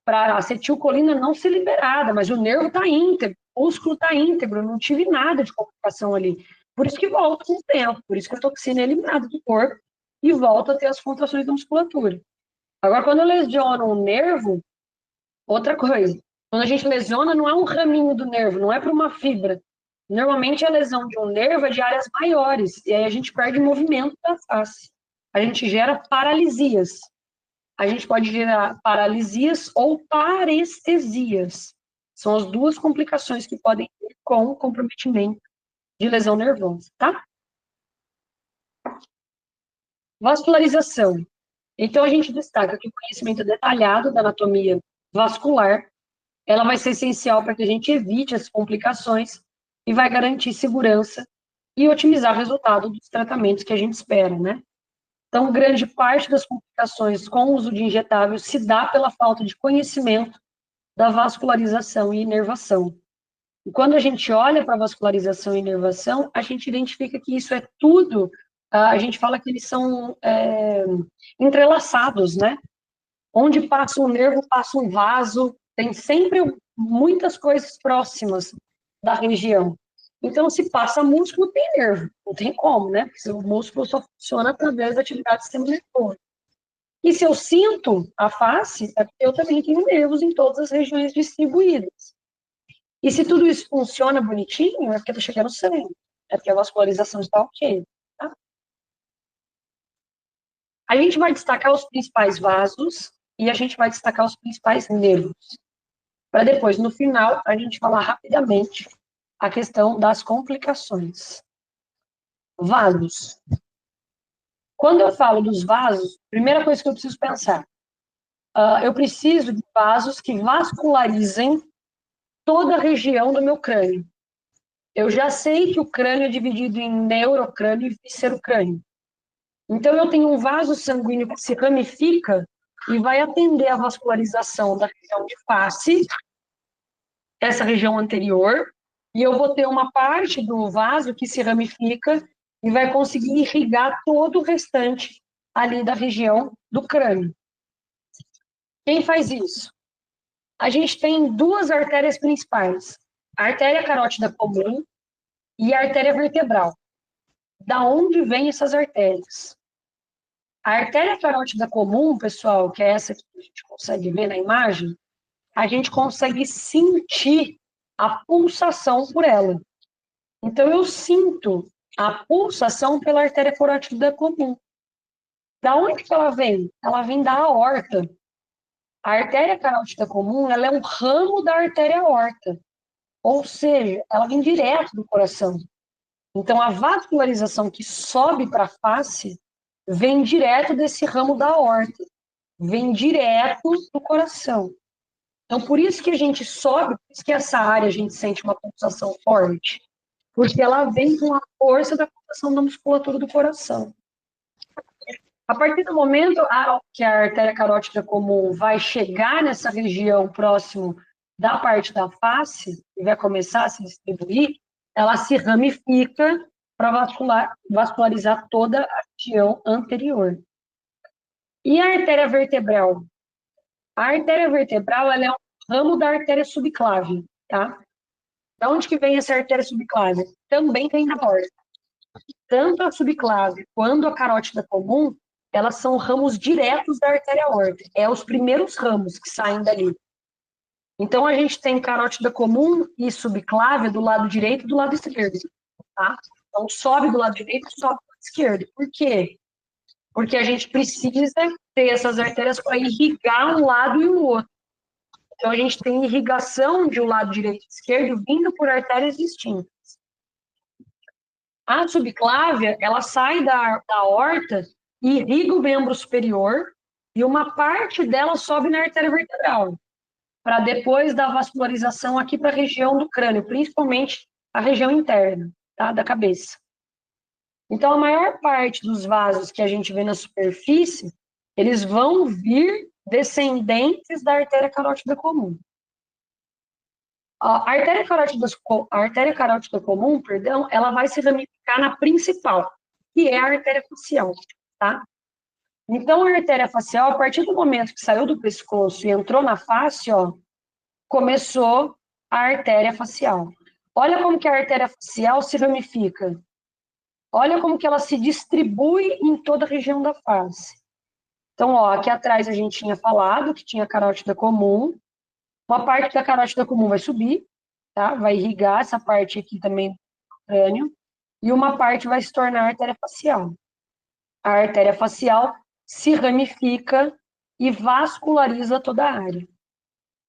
a acetilcolina não ser liberada, mas o nervo está íntegro, o músculo está íntegro, não tive nada de complicação ali. Por isso que volta com o tempo, por isso que a toxina é eliminada do corpo e volta a ter as contrações da musculatura. Agora, quando eu lesiono um nervo, outra coisa, quando a gente lesiona, não é um raminho do nervo, não é para uma fibra. Normalmente, a lesão de um nervo é de áreas maiores, e aí a gente perde movimento da face. A gente gera paralisias. A gente pode gerar paralisias ou parestesias. São as duas complicações que podem ter com o comprometimento de lesão nervosa, tá? Vascularização. Então, a gente destaca que o conhecimento detalhado da anatomia vascular, ela vai ser essencial para que a gente evite as complicações e vai garantir segurança e otimizar o resultado dos tratamentos que a gente espera, né? Então, grande parte das complicações com o uso de injetáveis se dá pela falta de conhecimento da vascularização e inervação. E quando a gente olha para a vascularização e inervação, a gente identifica que isso é tudo, a gente fala que eles são entrelaçados, né? Onde passa um nervo, passa um vaso, tem sempre muitas coisas próximas da região. Então, se passa músculo, tem nervo. Não tem como, né? Porque o músculo só funciona através da atividade do sistema nervoso. E se eu sinto a face, é porque eu também tenho nervos em todas as regiões distribuídas. E se tudo isso funciona bonitinho, é porque está chegando sangue. É porque a vascularização está ok. Tá? A gente vai destacar os principais vasos e a gente vai destacar os principais nervos. Para depois, no final, a gente falar rapidamente a questão das complicações. Vasos. Quando eu falo dos vasos, primeira coisa que eu preciso pensar, eu preciso de vasos que vascularizem toda a região do meu crânio. Eu já sei que o crânio é dividido em neurocrânio e viscerocrânio. Então, eu tenho um vaso sanguíneo que se ramifica e vai atender a vascularização da região de face, essa região anterior, e eu vou ter uma parte do vaso que se ramifica e vai conseguir irrigar todo o restante ali da região do crânio. Quem faz isso? A gente tem duas artérias principais, a artéria carótida comum e a artéria vertebral. Da onde vêm essas artérias? A artéria carótida comum, pessoal, que é essa que a gente consegue ver na imagem, a gente consegue sentir a pulsação por ela. Então, eu sinto a pulsação pela artéria carótida comum. Da onde que ela vem? Ela vem da aorta. A artéria carótida comum, ela é um ramo da artéria aorta. Ou seja, ela vem direto do coração. Então, a vascularização que sobe para a face vem direto desse ramo da aorta. Vem direto do coração. Então, por isso que a gente sobe, por isso que essa área a gente sente uma pulsação forte. Porque ela vem com a força da pulsação da musculatura do coração. A partir do momento que a artéria carótida comum vai chegar nessa região próximo da parte da face, e vai começar a se distribuir, ela se ramifica para vascularizar toda a região anterior. E a artéria vertebral? A artéria vertebral, ela é um ramo da artéria subclave, tá? Da onde que vem essa artéria subclave? Também vem da aorta. Tanto a subclave quanto a carótida comum, elas são ramos diretos da artéria aorta. É os primeiros ramos que saem dali. Então, a gente tem carótida comum e subclave do lado direito e do lado esquerdo, tá? Então, sobe do lado direito e sobe do lado esquerdo. Por quê? Porque a gente precisa ter essas artérias para irrigar um lado e o outro. Então, a gente tem irrigação de um lado direito e esquerdo vindo por artérias distintas. A subclávia, ela sai da aorta e irriga o membro superior e uma parte dela sobe na artéria vertebral, para depois da vascularização aqui para a região do crânio, principalmente a região interna, tá, da cabeça. Então, a maior parte dos vasos que a gente vê na superfície, eles vão vir descendentes da artéria carótida comum. A artéria carótida comum, perdão, ela vai se ramificar na principal, que é a artéria facial, tá? Então, a artéria facial, a partir do momento que saiu do pescoço e entrou na face, ó, começou a artéria facial. Olha como que a artéria facial se ramifica. Olha como que ela se distribui em toda a região da face. Então, ó, aqui atrás a gente tinha falado que tinha carótida comum. Uma parte da carótida comum vai subir, tá? Vai irrigar essa parte aqui também do crânio. E uma parte vai se tornar artéria facial. A artéria facial se ramifica e vasculariza toda a área.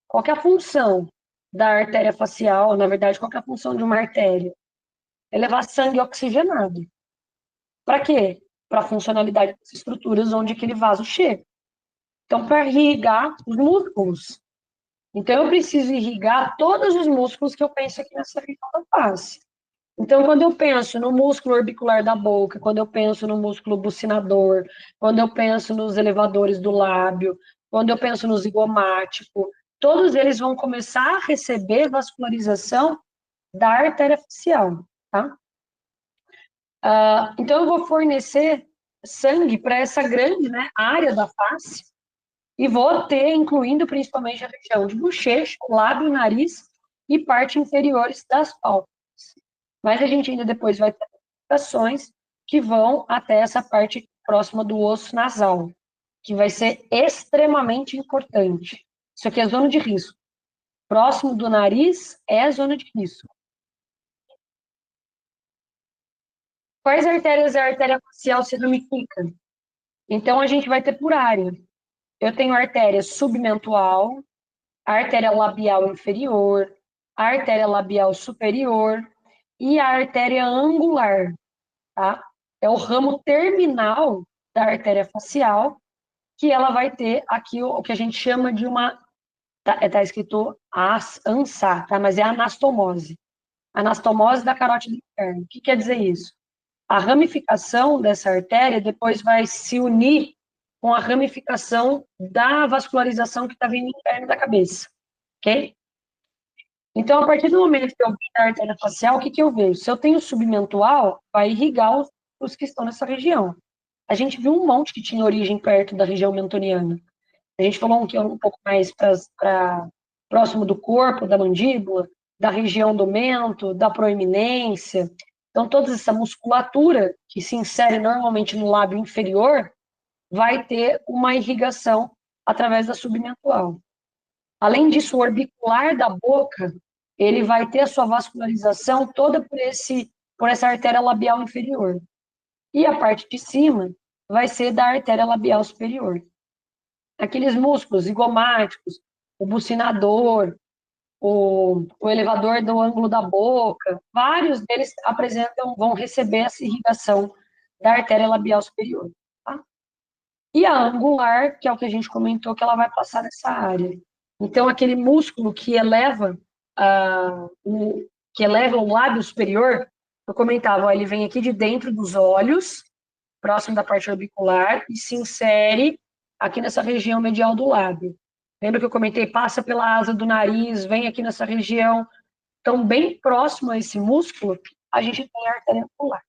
Qual que é a função da artéria facial? Na verdade, qual que é a função de uma artéria? É levar sangue oxigenado. Para quê? Para a funcionalidade das estruturas onde aquele vaso chega. Então, para irrigar os músculos. Então, eu preciso irrigar todos os músculos que eu penso aqui nessa região da face. Então, quando eu penso no músculo orbicular da boca, quando eu penso no músculo bucinador, quando eu penso nos elevadores do lábio, quando eu penso no zigomático, todos eles vão começar a receber vascularização da artéria facial, tá? Então, eu vou fornecer sangue para essa grande, né, área da face e vou ter, incluindo principalmente a região de bochecha, lábio, nariz e parte inferiores das pálpebras. Mas a gente ainda depois vai ter aplicações que vão até essa parte próxima do osso nasal, que vai ser extremamente importante. Isso aqui é zona de risco. Próximo do nariz é a zona de risco. Quais artérias a artéria facial se ramifica? Então, a gente vai ter por área. Eu tenho a artéria submentual, a artéria labial inferior, a artéria labial superior e a artéria angular, tá? É o ramo terminal da artéria facial, que ela vai ter aqui o que a gente chama de uma... Tá escrito ANSA, tá? Mas é anastomose. Anastomose da carótida interna. O que quer dizer isso? a ramificação dessa artéria depois vai se unir com a ramificação da vascularização que está vindo interna da cabeça, ok? Então, a partir do momento que eu vi a artéria facial, o que, que eu vejo? Se eu tenho submentual, vai irrigar os que estão nessa região. A gente viu um monte que tinha origem perto da região mentoniana. A gente falou que é um pouco mais para próximo do corpo, da mandíbula, da região do mento, da proeminência. Então, toda essa musculatura que se insere normalmente no lábio inferior vai ter uma irrigação através da submentual. Além disso, o orbicular da boca, ele vai ter a sua vascularização toda por essa artéria labial inferior. E a parte de cima vai ser da artéria labial superior. Aqueles músculos zigomáticos, o bucinador, o elevador do ângulo da boca, vários deles vão receber essa irrigação da artéria labial superior. Tá? E a angular, que é o que a gente comentou, que ela vai passar nessa área. Então, aquele músculo que eleva o lábio superior, eu comentava, ó, ele vem aqui de dentro dos olhos, próximo da parte orbicular, e se insere aqui nessa região medial do lábio. Lembra que eu comentei? Passa pela asa do nariz, vem aqui nessa região. Então, bem próximo a esse músculo, a gente tem a artéria angular.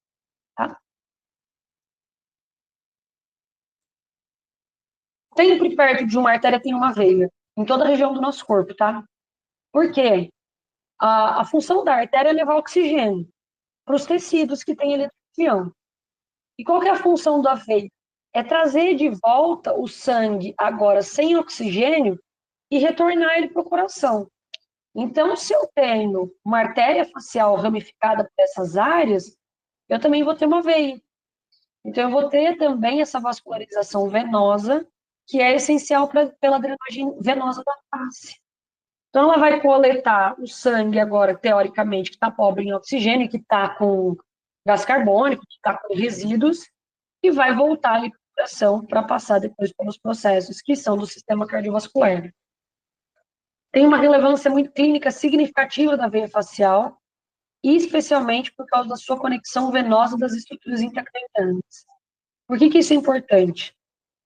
Tá? Sempre perto de uma artéria tem uma veia, em toda a região do nosso corpo, tá? Por quê? A função da artéria é levar oxigênio para os tecidos que têm ali na região. E qual que é a função da veia? É trazer de volta o sangue, agora sem oxigênio, e retornar ele para o coração. Então, se eu tenho uma artéria facial ramificada por essas áreas, eu também vou ter uma veia. Então, eu vou ter também essa vascularização venosa, que é essencial pela drenagem venosa da face. Então, ela vai coletar o sangue agora, teoricamente, que está pobre em oxigênio, que está com gás carbônico, que está com resíduos, e vai voltar ali para o coração para passar depois pelos processos que são do sistema cardiovascular. Tem uma relevância muito clínica significativa da veia facial, e especialmente por causa da sua conexão venosa das estruturas intracranianas. Por que isso é importante?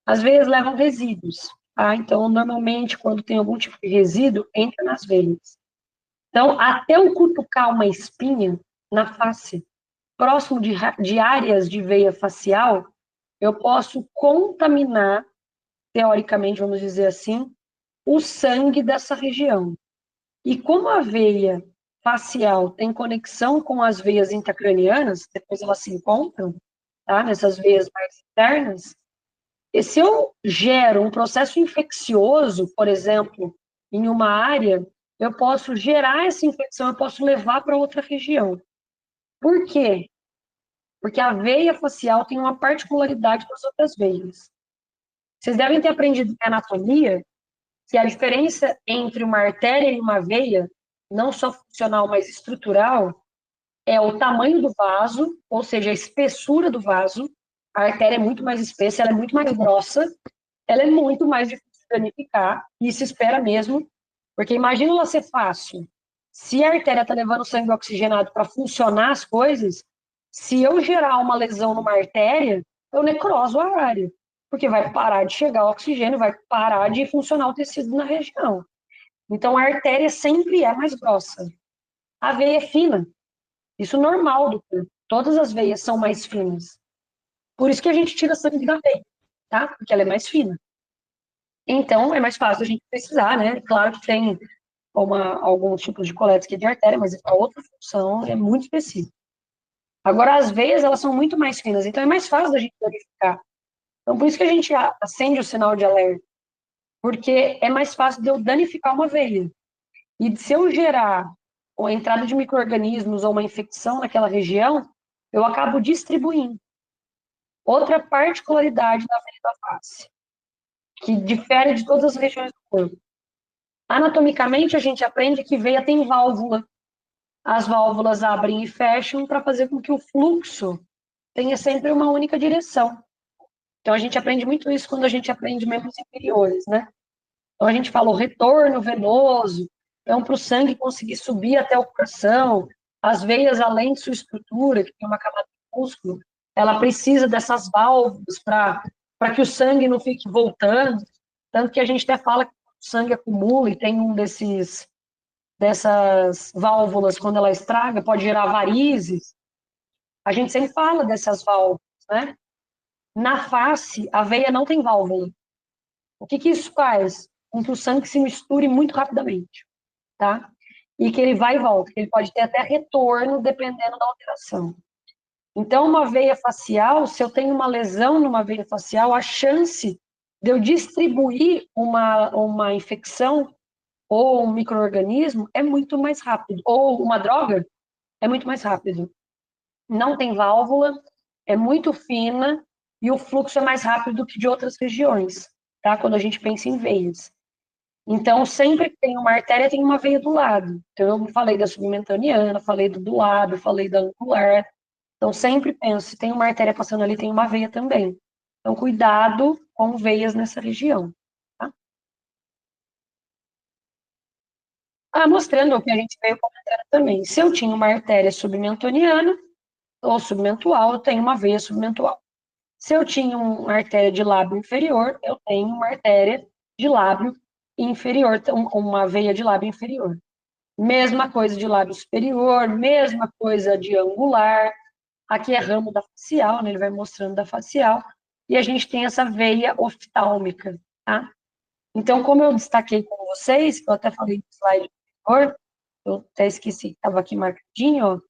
As veias levam resíduos, tá? Então, normalmente, quando tem algum tipo de resíduo, entra nas veias. Então, até eu cutucar uma espinha na face, próximo de áreas de veia facial, eu posso contaminar, teoricamente, vamos dizer assim, o sangue dessa região. E como a veia facial tem conexão com as veias intracranianas, depois elas se encontram, tá? Nessas veias mais internas, e se eu gero um processo infeccioso, por exemplo, em uma área, eu posso gerar essa infecção, eu posso levar para outra região. Por quê? Porque a veia facial tem uma particularidade das outras veias. Vocês devem ter aprendido em anatomia que a diferença entre uma artéria e uma veia, não só funcional, mas estrutural, é o tamanho do vaso, ou seja, a espessura do vaso. A artéria é muito mais espessa, ela é muito mais grossa, ela é muito mais difícil de danificar, e se espera mesmo, porque imagina ela ser fácil. Se a artéria está levando sangue oxigenado para funcionar as coisas, se eu gerar uma lesão numa artéria, eu necroso a área, porque vai parar de chegar o oxigênio, vai parar de funcionar o tecido na região. Então, a artéria sempre é mais grossa. A veia é fina. Isso é normal do corpo. Todas as veias são mais finas. Por isso que a gente tira sangue da veia, tá? Porque ela é mais fina. Então, é mais fácil a gente precisar, né? Claro que tem alguns tipos de coleta que é de artéria, mas a outra função é muito específica. Agora, as veias, elas são muito mais finas, então é mais fácil da gente verificar. Então, por isso que a gente acende o sinal de alerta, porque é mais fácil de eu danificar uma veia. E se eu gerar a entrada de micro-organismos ou uma infecção naquela região, eu acabo distribuindo. Outra particularidade da veia da face, que difere de todas as regiões do corpo. Anatomicamente, a gente aprende que veia tem válvula. As válvulas abrem e fecham para fazer com que o fluxo tenha sempre uma única direção. Então, a gente aprende muito isso quando a gente aprende membros inferiores, né? Então, a gente fala o retorno venoso, então, para o sangue conseguir subir até o coração, as veias, além de sua estrutura, que tem uma camada músculo, ela precisa dessas válvulas para que o sangue não fique voltando, tanto que a gente até fala que o sangue acumula e tem dessas válvulas, quando ela estraga, pode gerar varizes. A gente sempre fala dessas válvulas, né? Na face, a veia não tem válvula. O que isso faz? Com que o sangue se misture muito rapidamente, tá? E que ele vai e volta, que ele pode ter até retorno, dependendo da alteração. Então, uma veia facial, se eu tenho uma lesão numa veia facial, a chance de eu distribuir uma infecção ou um micro-organismo é muito mais rápido, ou uma droga é muito mais rápido. Não tem válvula, é muito fina e o fluxo é mais rápido do que de outras regiões, tá? Quando a gente pensa em veias. Então, sempre que tem uma artéria, tem uma veia do lado. Então, eu falei da submentaniana, falei do lado, falei da angular. Então, sempre penso, se tem uma artéria passando ali, tem uma veia também. Então, cuidado com veias nessa região. Tá? Mostrando o que a gente veio comentando também. Se eu tinha uma artéria submentoniana ou submentual, eu tenho uma veia submentual. Se eu tinha uma artéria de lábio inferior, eu tenho uma artéria de lábio inferior, uma veia de lábio inferior. Mesma coisa de lábio superior, mesma coisa de angular. Aqui é ramo da facial, né? Ele vai mostrando da facial. E a gente tem essa veia oftálmica, tá? Então, como eu destaquei com vocês, eu até falei no slide anterior, eu até esqueci, estava aqui marcadinho, ó,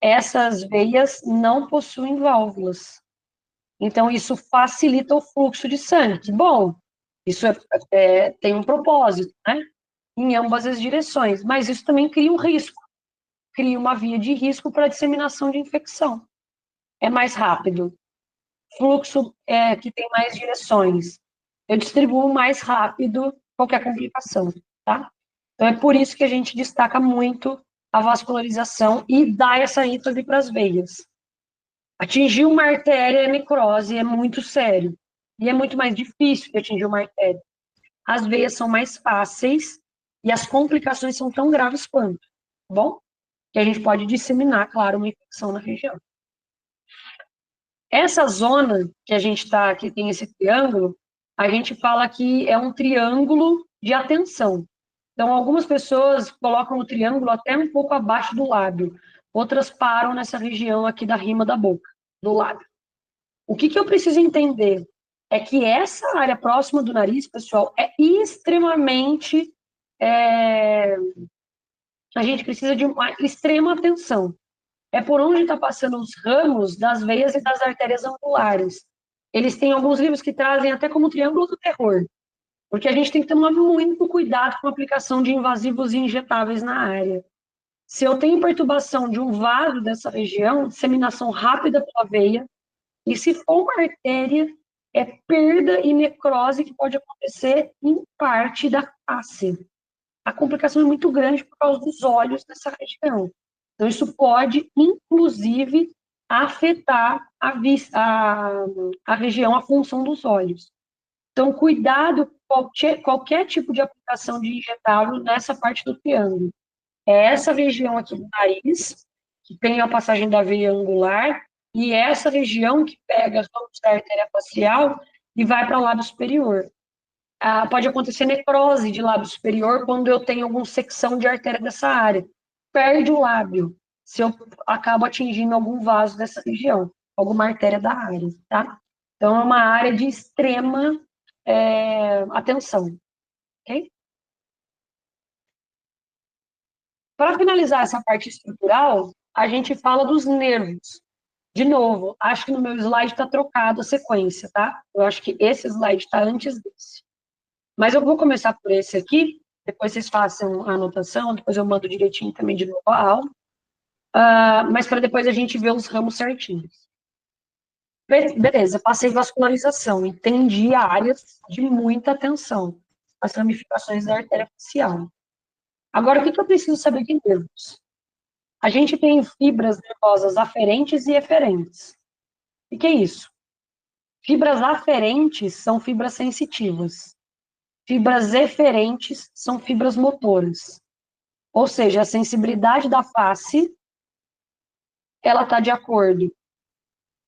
essas veias não possuem válvulas. Então, isso facilita o fluxo de sangue. Bom, isso tem um propósito, né? Em ambas as direções, mas isso também cria um risco, cria uma via de risco para a disseminação de infecção. É mais rápido, fluxo que tem mais direções. Eu distribuo mais rápido qualquer complicação, tá? Então, é por isso que a gente destaca muito a vascularização e dá essa ênfase para as veias. Atingir uma artéria é necrose, é muito sério. E é muito mais difícil de atingir uma artéria. As veias são mais fáceis e as complicações são tão graves quanto, tá bom? Que a gente pode disseminar, claro, uma infecção na região. Essa zona que a gente está, que tem esse triângulo, a gente fala que é um triângulo de atenção. Então, algumas pessoas colocam o triângulo até um pouco abaixo do lábio, outras param nessa região aqui da rima da boca, do lábio. O que eu preciso entender é que essa área próxima do nariz, pessoal, é extremamente... a gente precisa de uma extrema atenção. É por onde está passando os ramos das veias e das artérias angulares. Eles têm alguns livros que trazem até como triângulo do terror, porque a gente tem que tomar muito cuidado com a aplicação de invasivos e injetáveis na área. Se eu tenho perturbação de um vaso dessa região, disseminação rápida pela veia, e se for uma artéria, é perda e necrose que pode acontecer em parte da face. A complicação é muito grande por causa dos olhos dessa região. Então, isso pode, inclusive, afetar a região, a função dos olhos. Então, cuidado com qualquer tipo de aplicação de injetável nessa parte do triângulo. É essa região aqui do nariz, que tem a passagem da veia angular, e essa região que pega as ramos da artéria facial e vai para o lábio superior. Pode acontecer necrose de lábio superior quando eu tenho alguma secção de artéria dessa área. Perde o lábio, se eu acabo atingindo algum vaso dessa região, alguma artéria da área, tá? Então, é uma área de extrema atenção, ok? Para finalizar essa parte estrutural, a gente fala dos nervos. De novo, acho que no meu slide está trocado a sequência, tá? Eu acho que esse slide está antes desse. Mas eu vou começar por esse aqui, depois vocês façam a anotação, depois eu mando direitinho também de novo a aula, mas para depois a gente ver os ramos certinhos. Beleza, passei vascularização, entendi áreas de muita atenção, as ramificações da artéria facial. Agora, o que eu preciso saber de nervos? A gente tem fibras nervosas aferentes e eferentes. O que é isso? Fibras aferentes são fibras sensitivas. Fibras eferentes são fibras motoras. Ou seja, a sensibilidade da face, ela está de acordo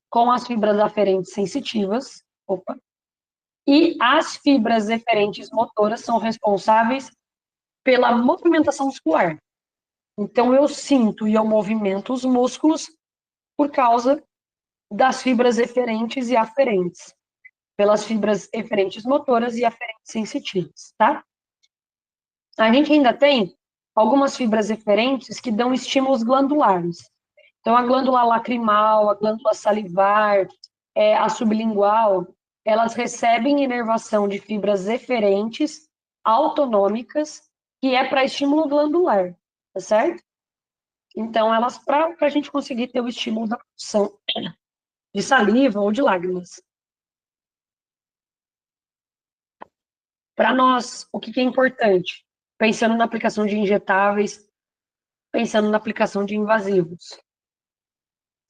com as fibras aferentes sensitivas, e as fibras eferentes motoras são responsáveis pela movimentação muscular. Então, eu sinto e eu movimento os músculos por causa das fibras eferentes e aferentes, pelas fibras eferentes motoras e aferentes sensitivas, tá? A gente ainda tem algumas fibras eferentes que dão estímulos glandulares. Então, a glândula lacrimal, a glândula salivar, a sublingual, elas recebem inervação de fibras eferentes autonômicas, que é para estímulo glandular, tá certo? Então, elas, para a gente conseguir ter o estímulo da produção de saliva ou de lágrimas. Para nós, o que é importante? Pensando na aplicação de injetáveis, pensando na aplicação de invasivos.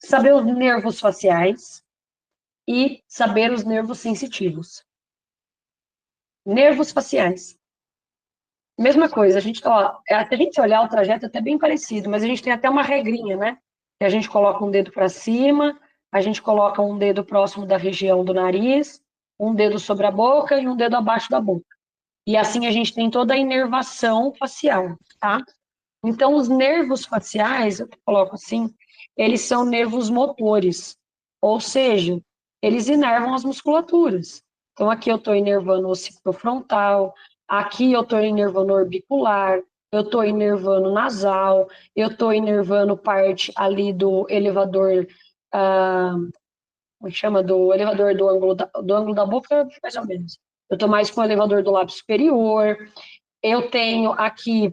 Saber os nervos faciais e saber os nervos sensitivos. Nervos faciais. Mesma coisa, a gente, ó, se a gente olhar o trajeto é até bem parecido, mas a gente tem até uma regrinha, né? Que a gente coloca um dedo para cima, a gente coloca um dedo próximo da região do nariz, um dedo sobre a boca e um dedo abaixo da boca. E assim a gente tem toda a inervação facial, tá? Então, os nervos faciais, eu coloco assim, eles são nervos motores, ou seja, eles inervam as musculaturas. Então, aqui eu estou inervando o occipitofrontal, aqui eu estou inervando orbicular, eu estou inervando nasal, eu estou inervando parte ali do elevador, como chama? Do elevador do ângulo da boca, mais ou menos. Eu estou mais com o elevador do lábio superior, eu tenho aqui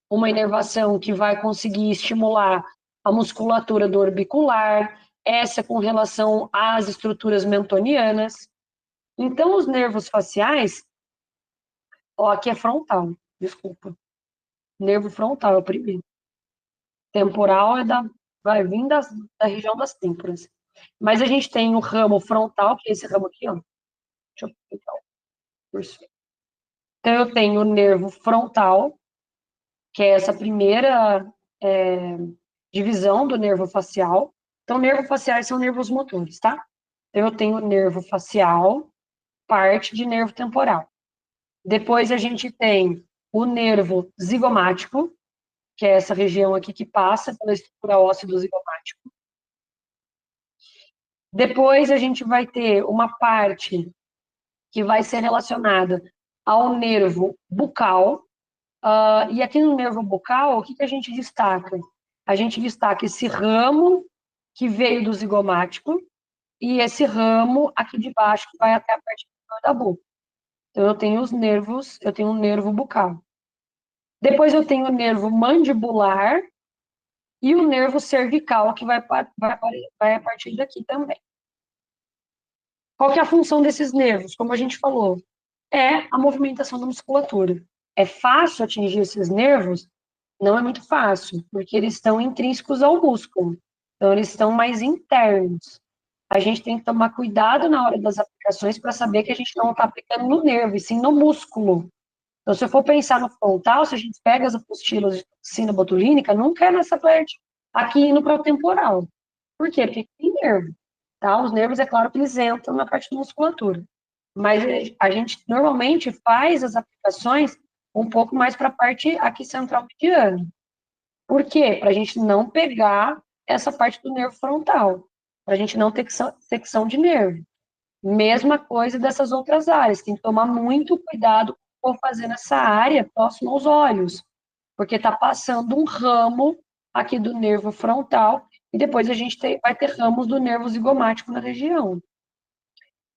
uma inervação que vai conseguir estimular a musculatura do orbicular, essa com relação às estruturas mentonianas. Então, os nervos faciais, ó, aqui é frontal, desculpa. Nervo frontal é o primeiro. Temporal vai vir da região das têmporas. Mas a gente tem o ramo frontal, que é esse ramo aqui, ó. Deixa eu pegar o curso. Então, eu tenho o nervo frontal, que é essa primeira divisão do nervo facial. Então, nervo faciais são nervos motores, tá? Então, eu tenho nervo facial, parte de nervo temporal. Depois, a gente tem o nervo zigomático, que é essa região aqui que passa pela estrutura óssea do zigomático. Depois, a gente vai ter uma parte que vai ser relacionada ao nervo bucal. E aqui no nervo bucal, o que a gente destaca? A gente destaca esse ramo que veio do zigomático e esse ramo aqui de baixo que vai até a parte da boca. Então, eu tenho os nervos, eu tenho um nervo bucal. Depois eu tenho o nervo mandibular e o nervo cervical, que vai a partir daqui também. Qual que é a função desses nervos? Como a gente falou, é a movimentação da musculatura. É fácil atingir esses nervos? Não é muito fácil, porque eles estão intrínsecos ao músculo. Então, eles estão mais internos. A gente tem que tomar cuidado na hora das aplicações para saber que a gente não está aplicando no nervo, e sim no músculo. Então, se eu for pensar no frontal, se a gente pega as apostilas de toxina botulínica, nunca é nessa parte aqui indo para o temporal. Por quê? Porque tem nervo. Tá? Os nervos, é claro que eles entram na parte da musculatura. Mas a gente normalmente faz as aplicações um pouco mais para a parte aqui central mediana. Por quê? Para a gente não pegar essa parte do nervo frontal. Para a gente não ter secção de nervo. Mesma coisa dessas outras áreas. Tem que tomar muito cuidado com fazer nessa área próximo aos olhos. Porque está passando um ramo aqui do nervo frontal e depois a gente vai ter ramos do nervo zigomático na região.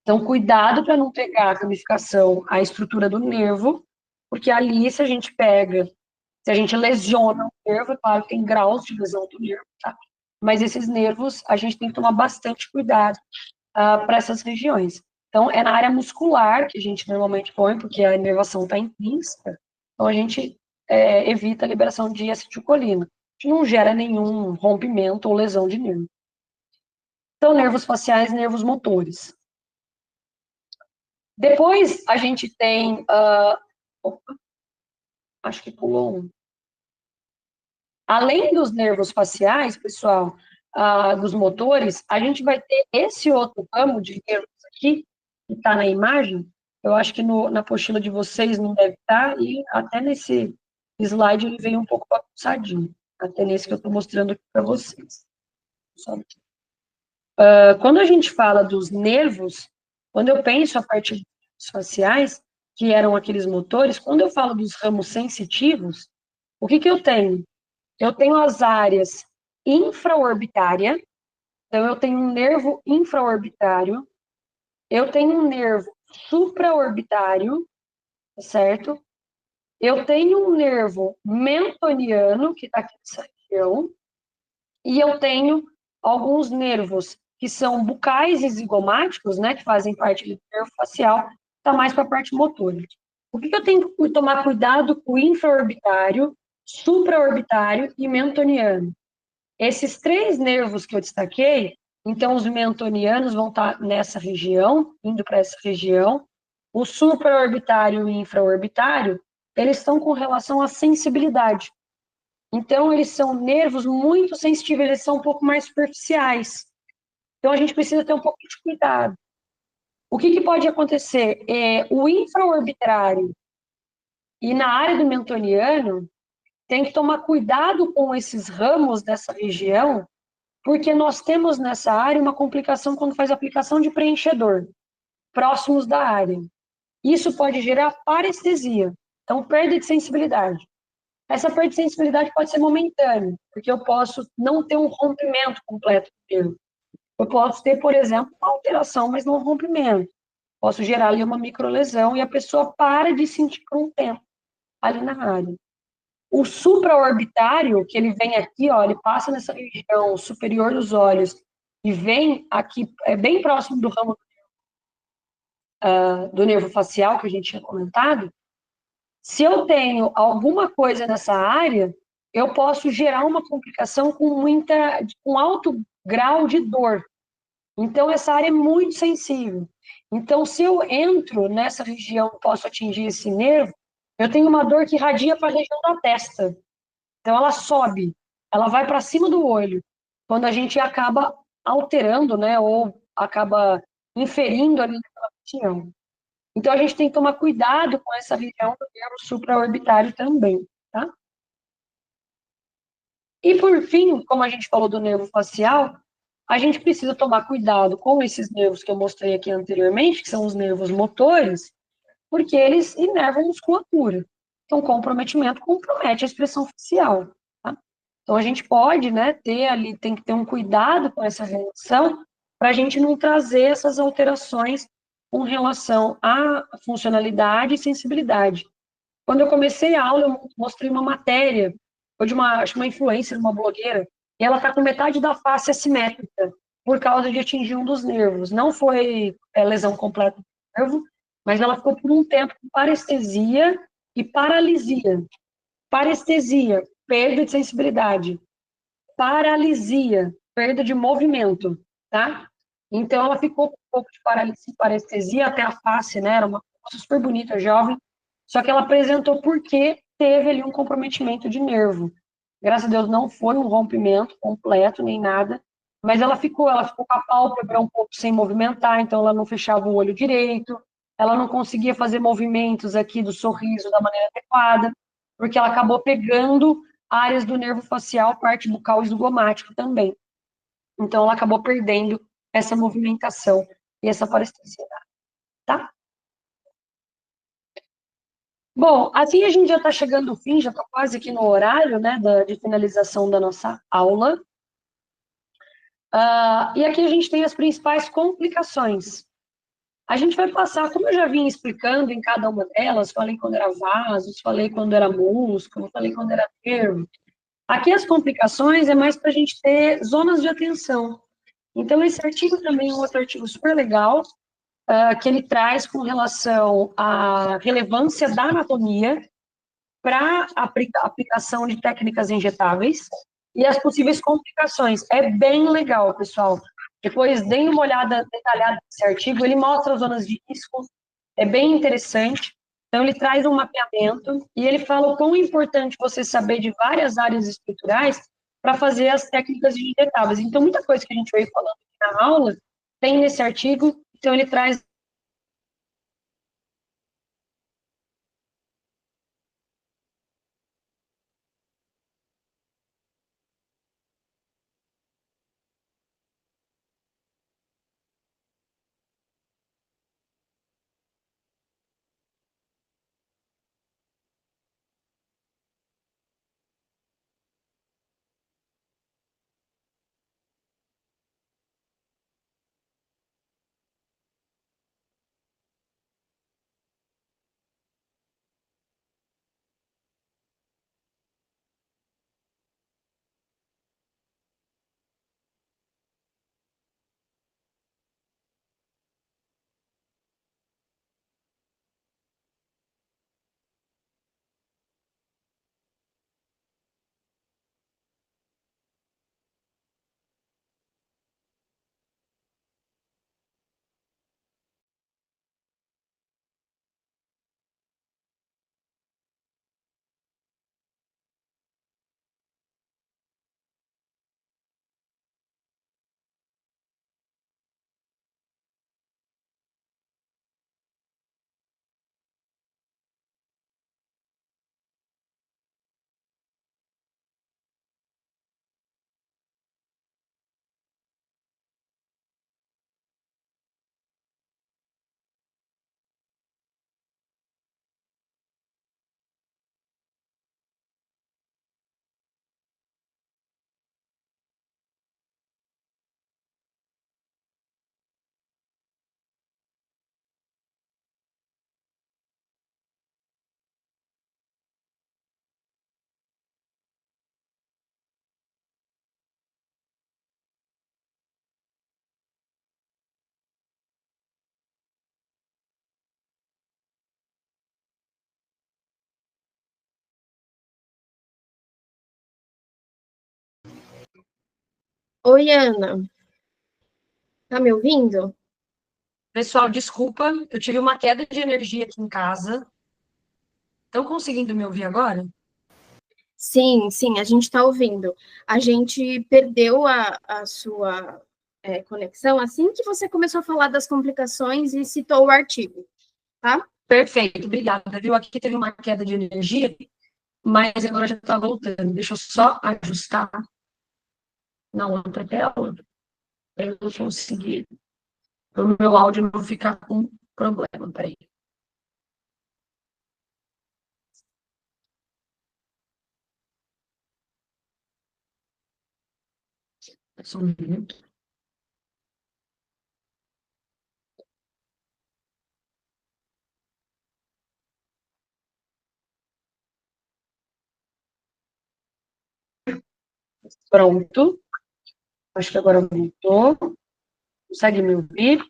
Então, cuidado para não pegar a ramificação, a estrutura do nervo, porque ali, se a gente pega, se a gente lesiona o nervo, é claro que tem graus de lesão do nervo, tá? Mas esses nervos, a gente tem que tomar bastante cuidado para essas regiões. Então, é na área muscular que a gente normalmente põe, porque a inervação está intrínseca, então a gente evita a liberação de acetilcolina. A gente não gera nenhum rompimento ou lesão de nervo. Então, nervos faciais, nervos motores. Depois, a gente tem... opa, acho que pulou um. Além dos nervos faciais, pessoal, dos motores, a gente vai ter esse outro ramo de nervos aqui, que está na imagem, eu acho que na apostila de vocês não deve estar, e até nesse slide ele veio um pouco bagunçadinho, até nesse que eu estou mostrando aqui para vocês. Quando a gente fala dos nervos, quando eu penso a partir dos nervos faciais, que eram aqueles motores, quando eu falo dos ramos sensitivos, o que eu tenho? Eu tenho as áreas infraorbitária, então eu tenho um nervo infraorbitário, eu tenho um nervo supraorbitário, certo? Eu tenho um nervo mentoniano, que está aqui nessa região, e eu tenho alguns nervos que são bucais e zigomáticos, né, que fazem parte do nervo facial, está mais para a parte motora. O que eu tenho que tomar cuidado com o infraorbitário, supraorbitário e mentoniano? Esses 3 nervos que eu destaquei, então os mentonianos vão estar nessa região, indo para essa região. O supraorbitário e o infraorbitário, eles estão com relação à sensibilidade. Então, eles são nervos muito sensíveis, eles são um pouco mais superficiais. Então, a gente precisa ter um pouco de cuidado. O que pode acontecer? O infraorbitário e na área do mentoniano, tem que tomar cuidado com esses ramos dessa região, porque nós temos nessa área uma complicação quando faz aplicação de preenchedor, próximos da área. Isso pode gerar parestesia, então perda de sensibilidade. Essa perda de sensibilidade pode ser momentânea, porque eu posso não ter um rompimento completo do nervo. Eu posso ter, por exemplo, uma alteração, mas não um rompimento. Posso gerar ali uma microlesão e a pessoa para de sentir por um tempo ali na área. O supraorbitário, que ele vem aqui, ó, ele passa nessa região superior dos olhos e vem aqui, é bem próximo do ramo do nervo facial, que a gente tinha comentado. Se eu tenho alguma coisa nessa área, eu posso gerar uma complicação com alto grau de dor. Então, essa área é muito sensível. Então, se eu entro nessa região, posso atingir esse nervo, eu tenho uma dor que irradia para a região da testa. Então, ela sobe, ela vai para cima do olho. Quando a gente acaba alterando, né, ou acaba inferindo ali naquela região. Então, a gente tem que tomar cuidado com essa região do nervo supraorbitário também, tá? E, por fim, como a gente falou do nervo facial, a gente precisa tomar cuidado com esses nervos que eu mostrei aqui anteriormente, que são os nervos motores, porque eles inervam a musculatura. Então, comprometimento compromete a expressão facial, tá? Então, a gente pode, né, tem que ter um cuidado com essa relação para a gente não trazer essas alterações com relação à funcionalidade e sensibilidade. Quando eu comecei a aula, eu mostrei uma matéria, foi de acho que uma influencer, uma blogueira, e ela está com metade da face assimétrica, por causa de atingir um dos nervos. Não foi lesão completa do nervo, mas ela ficou por um tempo com parestesia e paralisia. Parestesia, perda de sensibilidade. Paralisia, perda de movimento, tá? Então, ela ficou com um pouco de parestesia, até a face, né? Era uma coisa super bonita, jovem, só que ela apresentou porque teve ali um comprometimento de nervo. Graças a Deus não foi um rompimento completo, nem nada, mas ela ficou com a pálpebra um pouco sem movimentar, então ela não fechava o olho direito, ela não conseguia fazer movimentos aqui do sorriso da maneira adequada, porque ela acabou pegando áreas do nervo facial, parte bucal e zigomático também. Então, ela acabou perdendo essa movimentação e essa parestesia, tá? Bom, assim a gente já está chegando ao fim, já está quase aqui no horário, né, de finalização da nossa aula. E aqui a gente tem as principais complicações. A gente vai passar, como eu já vim explicando em cada uma delas, falei quando era vasos, falei quando era músculo, falei quando era nervo. Aqui as complicações é mais para a gente ter zonas de atenção. Então, esse artigo também é um outro artigo super legal, que ele traz com relação à relevância da anatomia para a aplicação de técnicas injetáveis e as possíveis complicações. É bem legal, pessoal. Depois, deem uma olhada detalhada nesse artigo, ele mostra as zonas de risco, é bem interessante. Então, ele traz um mapeamento e ele fala o quão importante você saber de várias áreas estruturais para fazer as técnicas injetáveis. Então, muita coisa que a gente veio falando aqui na aula tem nesse artigo, então ele traz Oi, Ana. Tá me ouvindo? Pessoal, desculpa, eu tive uma queda de energia aqui em casa. Estão conseguindo me ouvir agora? Sim, sim, a gente está ouvindo. A gente perdeu a sua conexão assim que você começou a falar das complicações e citou o artigo, tá? Perfeito, obrigada. Viu? Aqui teve uma queda de energia, mas agora já está voltando. Deixa eu só ajustar na outra tela para eu conseguir, para o meu áudio não ficar com problema. Peraí. Só um minuto. Pronto. Acho que agora voltou. Consegue me ouvir?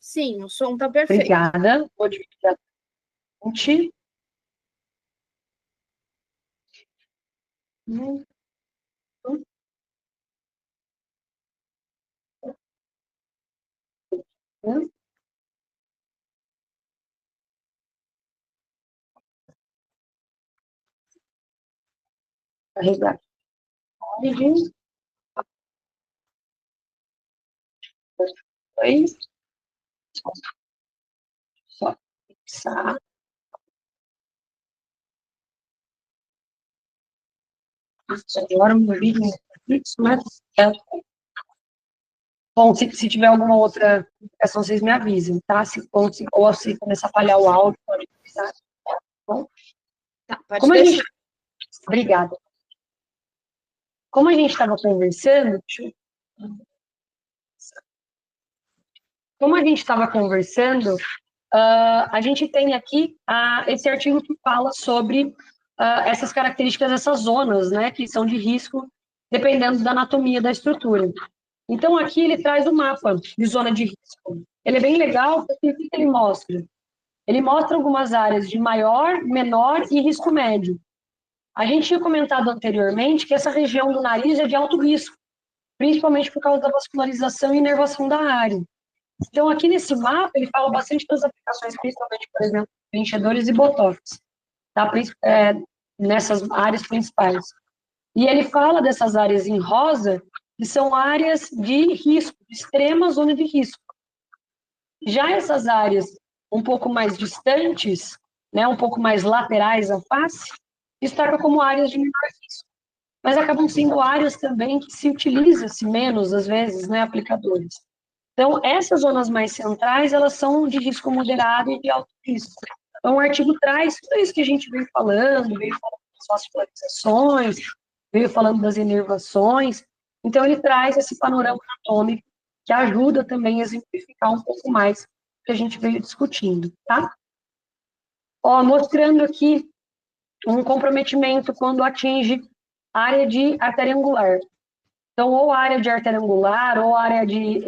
Sim, o som tá perfeito. Obrigada. Vou dividir a fonte. Carregar. Oi. Só fixar. Agora meu vídeo fixo, mas bom, se tiver alguma outra complicação, vocês me avisem, tá? Ou se começar a falhar o áudio, pode avisar. Tá bom? Tá, pode Como a deixar. gente... Obrigada. Como a gente estava conversando, como a gente estava conversando, a gente tem aqui esse artigo que fala sobre essas características, essas zonas, né, que são de risco, dependendo da anatomia da estrutura. Então, aqui ele traz o mapa de zona de risco. Ele é bem legal, porque o que ele mostra? Ele mostra algumas áreas de maior, menor e risco médio. A gente tinha comentado anteriormente que essa região do nariz é de alto risco, principalmente por causa da vascularização e inervação da área. Então, aqui nesse mapa, ele fala bastante das aplicações, principalmente, por exemplo, preenchedores e botox. Tá? nessas áreas principais. E ele fala dessas áreas em rosa, que são áreas de risco, de extrema zona de risco. Já essas áreas um pouco mais distantes, né, um pouco mais laterais à face, destaca como áreas de menor risco. Mas acabam sendo áreas também que se utiliza-se menos, às vezes, né, aplicadores. Então, essas zonas mais centrais, elas são de risco moderado e de alto risco. Então, o artigo traz tudo isso que a gente veio falando das vascularizações, veio falando das inervações. Então, ele traz esse panorama anatômico que ajuda também a exemplificar um pouco mais o que a gente veio discutindo, tá? Ó, mostrando aqui um comprometimento quando atinge área de artéria angular. Então, ou área de artéria angular, ou área de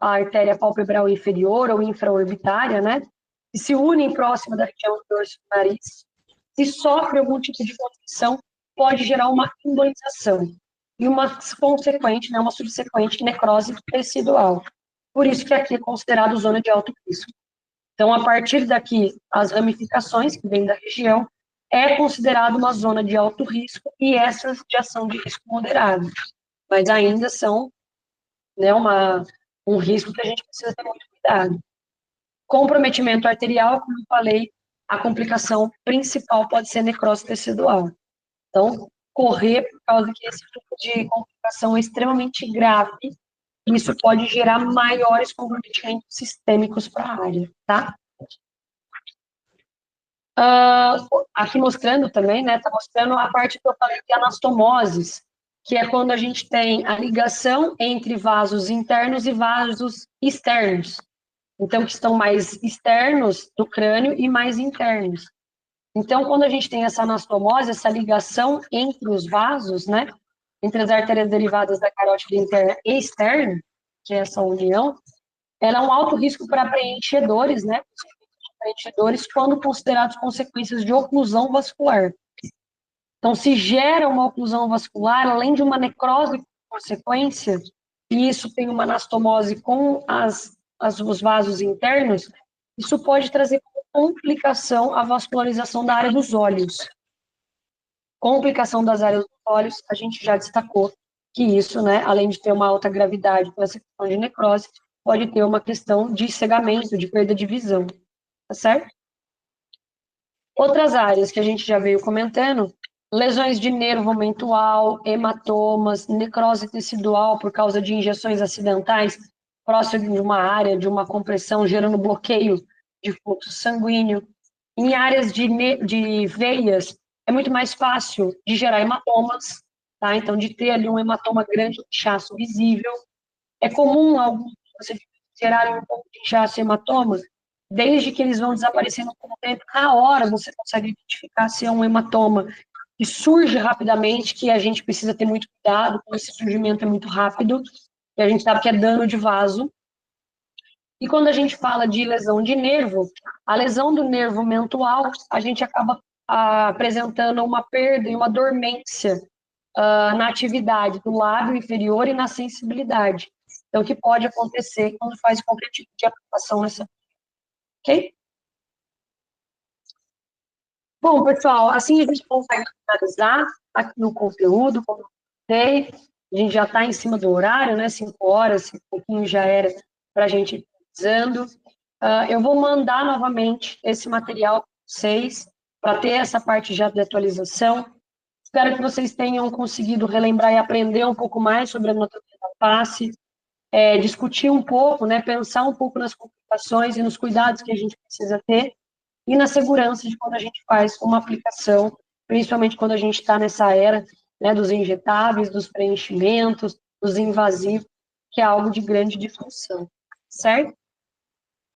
a artéria palpebral inferior ou infraorbitária, né? Que se unem próxima da região do dorso do nariz. Se sofre algum tipo de condição, pode gerar uma embolização e uma consequente, né, uma subsequente necrose tecidual. Por isso que aqui é considerado zona de alto risco. Então, a partir daqui, as ramificações que vêm da região é considerado uma zona de alto risco e essas já são de risco moderado. Mas ainda são, né, um risco que a gente precisa ter muito cuidado. Comprometimento arterial, como eu falei, a complicação principal pode ser necrose tecidual. Então, correr por causa que esse tipo de complicação é extremamente grave, e isso pode gerar maiores comprometimentos sistêmicos para a área, tá? Aqui mostrando também, né, tá mostrando a parte que eu falei de anastomoses, que é quando a gente tem a ligação entre vasos internos e vasos externos. Então, que estão mais externos do crânio e mais internos. Então, quando a gente tem essa anastomose, essa ligação entre os vasos, né, entre as artérias derivadas da carótida interna e externa, que é essa união, ela é um alto risco para preenchedores, né, preenchedores, quando considerados consequências de oclusão vascular. Então, se gera uma oclusão vascular, além de uma necrose consequência, e isso tem uma anastomose com os vasos internos, isso pode trazer como complicação a vascularização da área dos olhos. Complicação das áreas dos olhos, a gente já destacou que isso, né, além de ter uma alta gravidade com essa questão de necrose, pode ter uma questão de cegamento, de perda de visão, tá certo? Outras áreas que a gente já veio comentando, lesões de nervo mental, hematomas, necrose tecidual por causa de injeções acidentais próximo de uma área, de uma compressão, gerando bloqueio de fluxo sanguíneo. Em áreas de veias, é muito mais fácil de gerar hematomas, tá? Então, de ter ali um hematoma grande, um inchaço visível. É comum alguns gerarem um pouco de inchaço e hematomas, desde que eles vão desaparecendo com o tempo, na hora você consegue identificar se é um hematoma que surge rapidamente, que a gente precisa ter muito cuidado, quando esse surgimento é muito rápido, e a gente sabe que é dano de vaso. E quando a gente fala de lesão de nervo, a lesão do nervo mental, a gente acaba apresentando uma perda e uma dormência na atividade do lábio inferior e na sensibilidade. Então, o que pode acontecer quando faz qualquer tipo de aplicação nessa... Ok? Bom, pessoal, assim a gente consegue finalizar aqui o conteúdo, como eu falei, a gente já está em cima do horário, né, 5 horas, um pouquinho já era para a gente ir finalizando. Eu vou mandar novamente esse material para vocês, para ter essa parte já de atualização. Espero que vocês tenham conseguido relembrar e aprender um pouco mais sobre a anatomia da face, discutir um pouco, né, pensar um pouco nas complicações e nos cuidados que a gente precisa ter, e na segurança de quando a gente faz uma aplicação, principalmente quando a gente está nessa era, né, dos injetáveis, dos preenchimentos, dos invasivos, que é algo de grande difusão, certo?